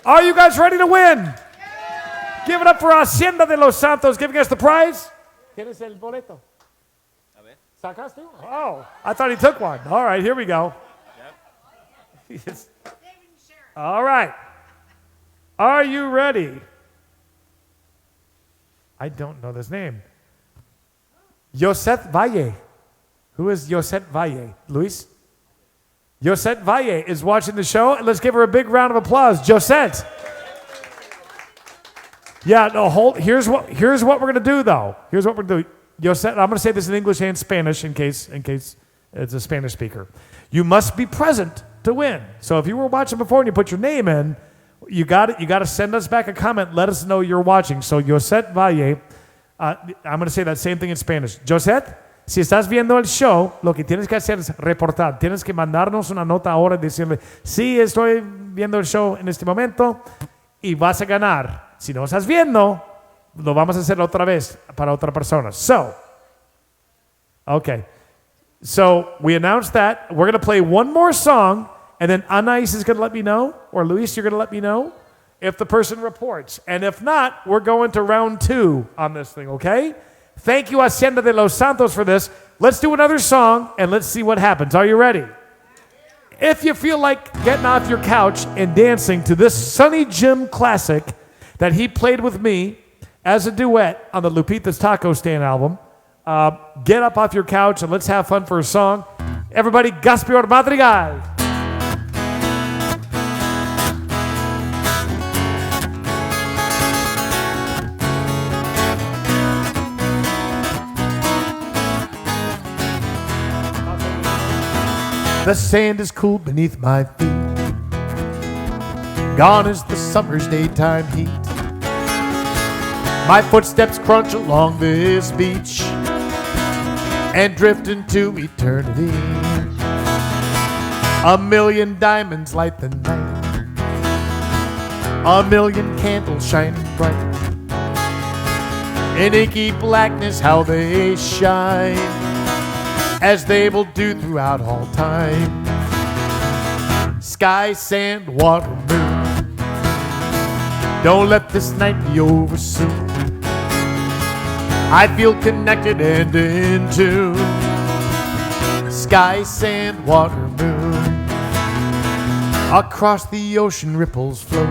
Are you guys ready to win? Yeah. Give it up for Hacienda de los Santos giving us the prize. ¿Tienes el boleto? A ver. ¿Sacaste? Oh, I thought he took one. All right, here we go. Yep. Yes. All right. Are you ready? I don't know this name. Yosette Valle. Who is Yosette Valle? Luis? Yosette Valle is watching the show. Let's give her a big round of applause. Yosette. Yeah, no, here's what we're going to do, though. Here's what we're going to do. Yosette, I'm going to say this in English and Spanish in case it's a Spanish speaker. You must be present to win. So if you were watching before and you put your name in, you got to send us back a comment. Let us know you're watching. So Yosette Valle, I'm going to say that same thing in Spanish. Yosette, si estás viendo el show, lo que tienes que hacer es reportar. Tienes que mandarnos una nota ahora y decirle, sí, estoy viendo el show en este momento y vas a ganar. Si no estás viendo, lo vamos a hacer otra vez para otra persona. So, okay. So we announced that. We're going to play one more song, and then Anais is going to let me know, or Luis, you're going to let me know if the person reports. And if not, we're going to round 2 on this thing, okay? Thank you, Hacienda de los Santos, for this. Let's do another song, and let's see what happens. Are you ready? If you feel like getting off your couch and dancing to this Sonny Jim classic that he played with me as a duet on the Lupita's Taco Stand album, get up off your couch and let's have fun for a song. Everybody, Gaspior Madrigal. The sand is cool beneath my feet. Gone is the summer's daytime heat. My footsteps crunch along this beach and drift into eternity. A million diamonds light the night, a million candles shining bright. In inky blackness how they shine, as they will do throughout all time. Sky, sand, water, moon, don't let this night be over soon. I feel connected and in tune. Sky, sand, water, moon, across the ocean ripples flow,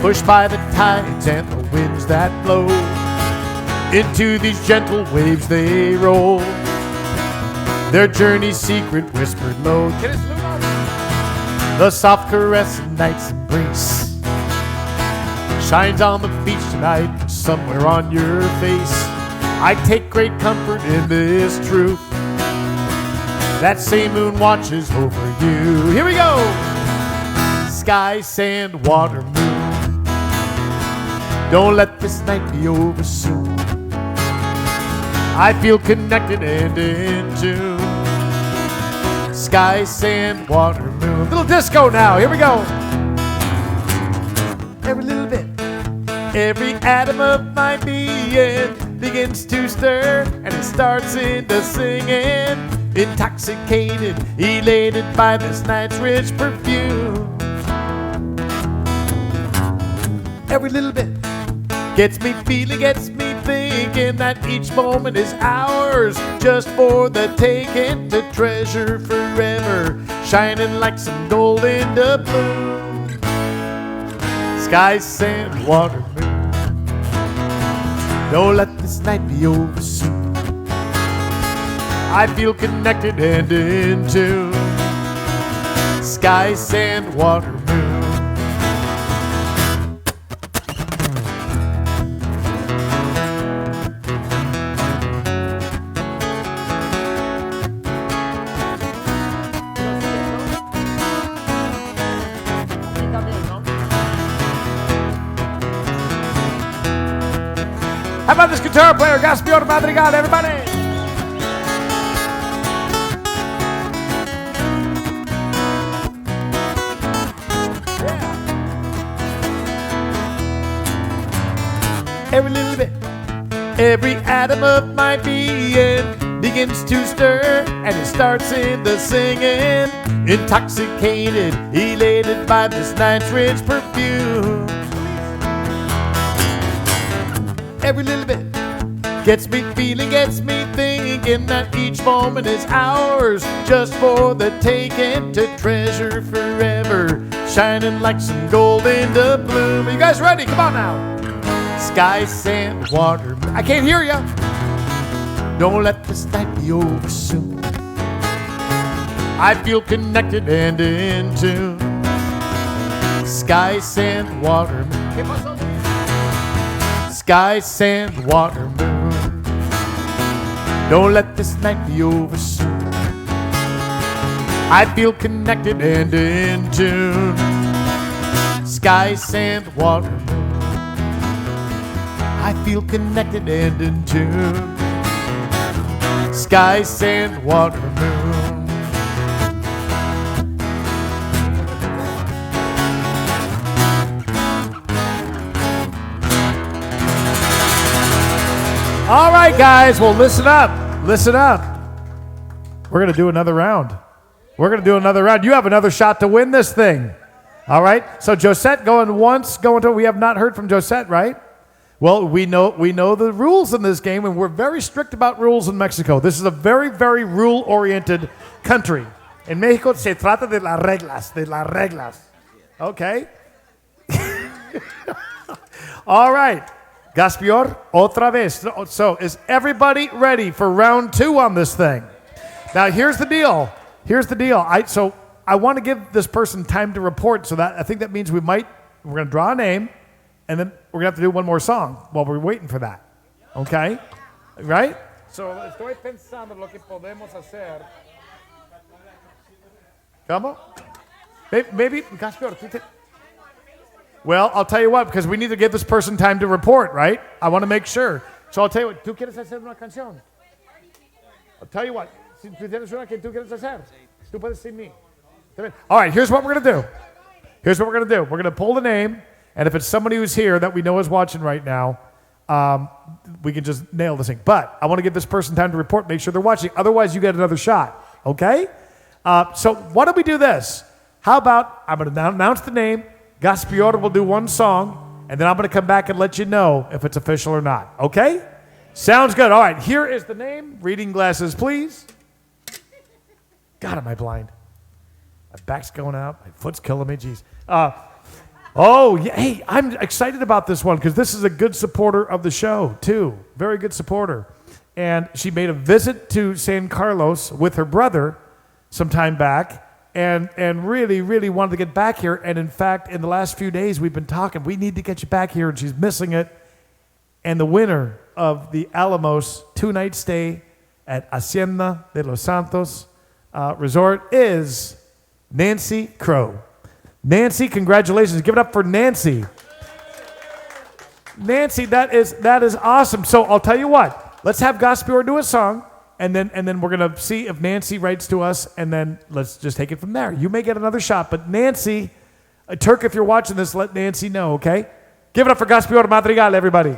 pushed by the tides and the winds that blow. Into these gentle waves they roll, their journey's secret whispered low. The soft caress of night's embrace shines on the beach tonight, somewhere on your face. I take great comfort in this truth, that same moon watches over you. Here we go! Sky, sand, water, moon, don't let this night be over soon. I feel connected and in tune. Sky, sand, water, moon. Little disco now. Here we go. Every little bit, every atom of my being begins to stir, and it starts into singing. Intoxicated, elated by this night's rich perfume. Every little bit gets me feeling, gets me thinking that each moment is ours, just for the taking, to treasure forever, shining like some gold in the blue. Sky, sand, water, moon, don't let this night be over soon. I feel connected and in tune. Sky, sand, water, moon. How about this guitar player, Gaspior Madrigal, everybody? Every little bit, every atom of my being begins to stir, and it starts in the singing. Intoxicated, elated by this night's rich perfume. Every little bit gets me feeling, gets me thinking that each moment is ours, just for the taking, to treasure forever, shining like some gold in the bloom. Are you guys ready? Come on now. Sky, sand, water, I can't hear ya. Don't let this night be over soon. I feel connected and in tune. Sky, sand, water, moon. Sky, sand, water, moon, don't let this night be over soon. I feel connected and in tune. Sky, sand, water, moon, I feel connected and in tune. Sky, sand, water, moon. All right, guys, well, listen up. Listen up. We're going to do another round. We're going to do another round. You have another shot to win this thing. All right? So Josette going once, going to, we have not heard from Josette, right? Well, we know the rules in this game, and we're very strict about rules in Mexico. This is a very, very rule-oriented country. En México se trata de las reglas, Okay? All right. Gaspior, otra vez. So is everybody ready for round 2 on this thing? Now, here's the deal. I want to give this person time to report, so that I think that means we're going to draw a name, and then we're going to have to do one more song while we're waiting for that. Okay? Right? So, estoy pensando lo que podemos hacer. ¿Cómo? Maybe Gaspior, Well, I'll tell you what, because we need to give this person time to report, right? I want to make sure. So I'll tell you what, ¿tú quieres hacer una canción? I'll tell you what, si tú tienes una que tú quieres hacer, tú puedes sin mí. All right, here's what we're going to do. We're going to pull the name, and if it's somebody who's here that we know is watching right now, we can just nail this thing. But I want to give this person time to report, make sure they're watching. Otherwise, you get another shot, okay? So why don't we do this? How about I'm going to announce the name, Gaspior will do one song, and then I'm going to come back and let you know if it's official or not, okay? Sounds good. All right, here is the name. Reading glasses, please. God, am I blind? My back's going out. My foot's killing me. Jeez. Yeah, hey, I'm excited about this one because this is a good supporter of the show, too. Very good supporter. And she made a visit to San Carlos with her brother some time back and really, really wanted to get back here. And in fact, in the last few days, we've been talking. We need to get you back here, and she's missing it. And the winner of the Alamos 2-night stay at Hacienda de los Santos Resort is Nancy Crow. Nancy, congratulations. Give it up for Nancy. Nancy, that is awesome. So I'll tell you what. Let's have Gaspior do a song, and then we're going to see if Nancy writes to us, and then let's just take it from there. You may get another shot, but Nancy, Turk, if you're watching this, let Nancy know, okay? Give it up for Gaspior Madrigal, everybody.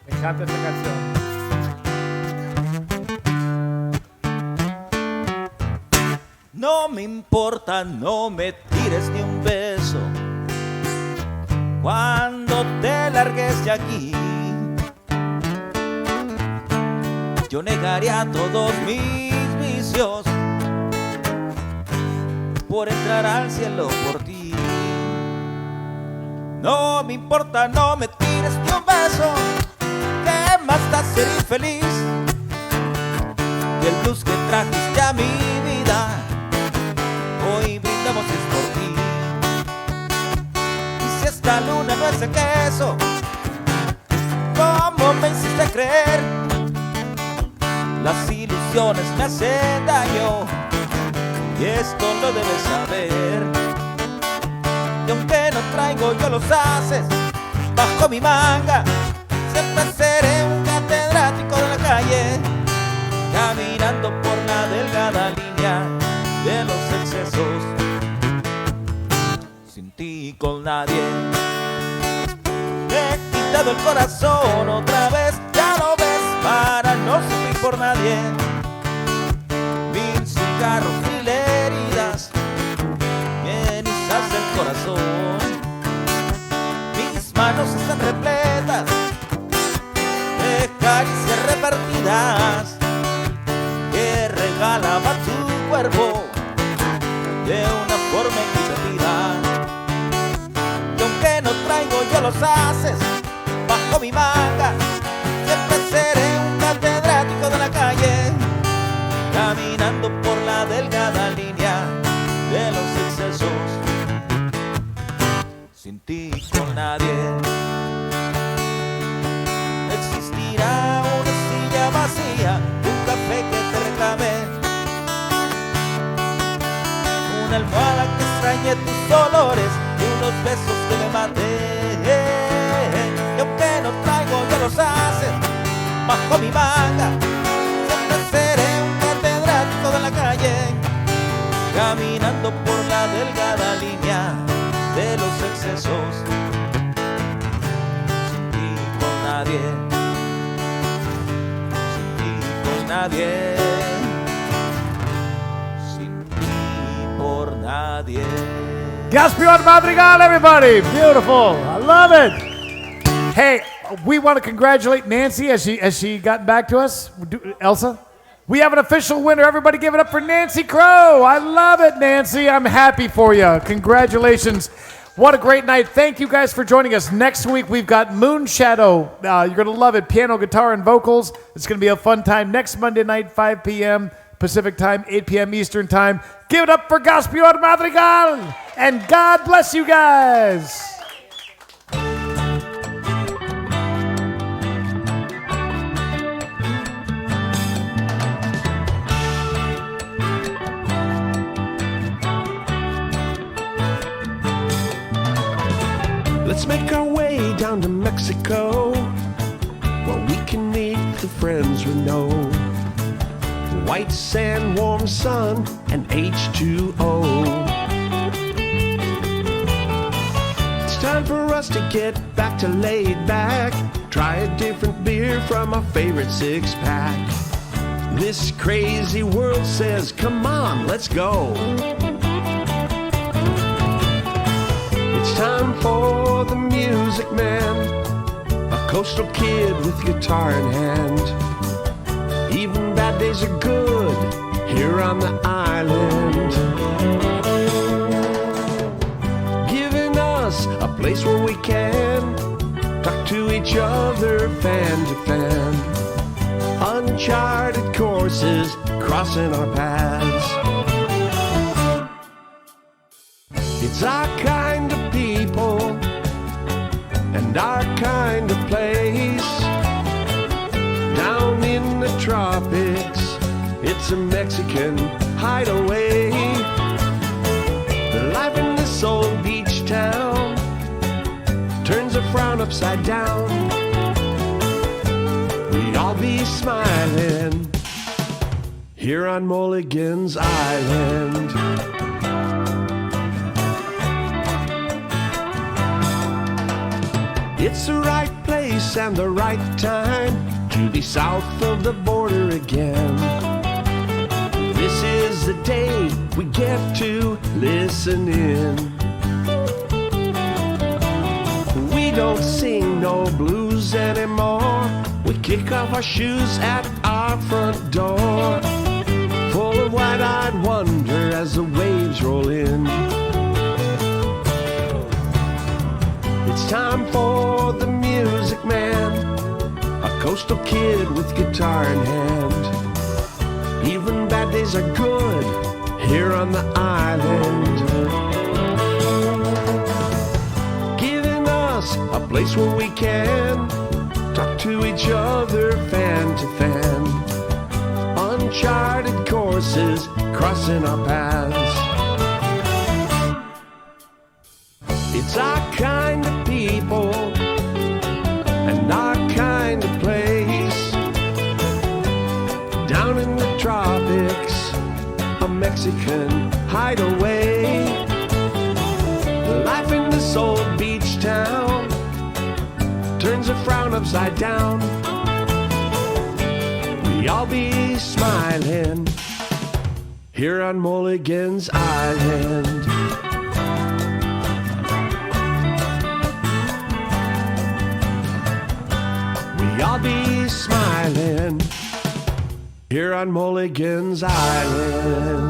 Me encanta esta canción. No me importa, no me tires ni un beso cuando te largues de aquí. Yo negaría todos mis vicios por entrar al cielo por ti. No me importa, no me tires ni un beso, que más da ser infeliz que el blues que trajiste a mi vida. Hoy brindamos es por ti. Y si esta luna no es de queso, ¿cómo me hiciste creer? Las ilusiones me hacen daño, y esto lo debes saber. Y aunque no traigo yo los haces bajo mi manga, siempre seré un catedrático de la calle, caminando por la delgada línea de los excesos, sin ti con nadie. Te he quitado el corazón otra vez, ya lo ves, para no sufrir por nadie. 1000 cigarros, 1000 heridas, me erizas el corazón. Mis manos están repletas de caricias repartidas que regalaba tu cuerpo de una forma equitativa. Y aunque no traigo yo los haces bajo mi manga, siempre seré un catedrático de la calle, caminando por la delgada línea de los excesos, sin ti con nadie. Existirá una silla vacía, un café que te reclame, una almohada que extrañe tus olores y unos besos que me maten. Y aunque no traigo yo los haces bajo mi manga, siempre seré un catedrático de la calle, caminando por la delgada línea de los excesos, sin ti con nadie, sin ti con nadie, sin ti por nadie. Gaspior Madrigal, everybody. Beautiful. I love it. Hey, we want to congratulate Nancy as she got back to us. Elsa? We have an official winner. Everybody give it up for Nancy Crow. I love it, Nancy. I'm happy for you. Congratulations. What a great night. Thank you guys for joining us. Next week, we've got Moon Shadow. You're going to love it. Piano, guitar, and vocals. It's going to be a fun time. Next Monday night, 5 p.m. Pacific time, 8 p.m. Eastern time. Give it up for Gaspior Madrigal. And God bless you guys. Let's make our way down to Mexico, where we can meet the friends we know. White sand, warm sun, and H2O. It's time for us to get back to laid back. Try a different beer from our favorite six-pack. This crazy world says, come on, let's go. It's time for the music man, a coastal kid with guitar in hand. Even bad days are good here on the island. Giving us a place where we can talk to each other fan to fan. Uncharted courses crossing our paths. It's our kind of people and our kind of place. Down in the tropics, it's a Mexican hideaway. The life in this old beach town turns a frown upside down. We'd all be smiling here on Mulligan's Island. It's the right place and the right time to be south of the border again. This is the day we get to listen in. We don't sing no blues anymore. We kick off our shoes at our front door, full of wide-eyed wonder as the waves roll in. It's time for the music man, a coastal kid with guitar in hand. Even bad days are good here on the island. Giving us a place where we can talk to each other fan to fan. Uncharted courses crossing our paths. It's our kind of people and our kind of place. Down in the tropics, a Mexican hideaway. Life in this old beach town turns a frown upside down. We all be smiling here on Mulligan's Island. We all be smiling here on Mulligan's Island.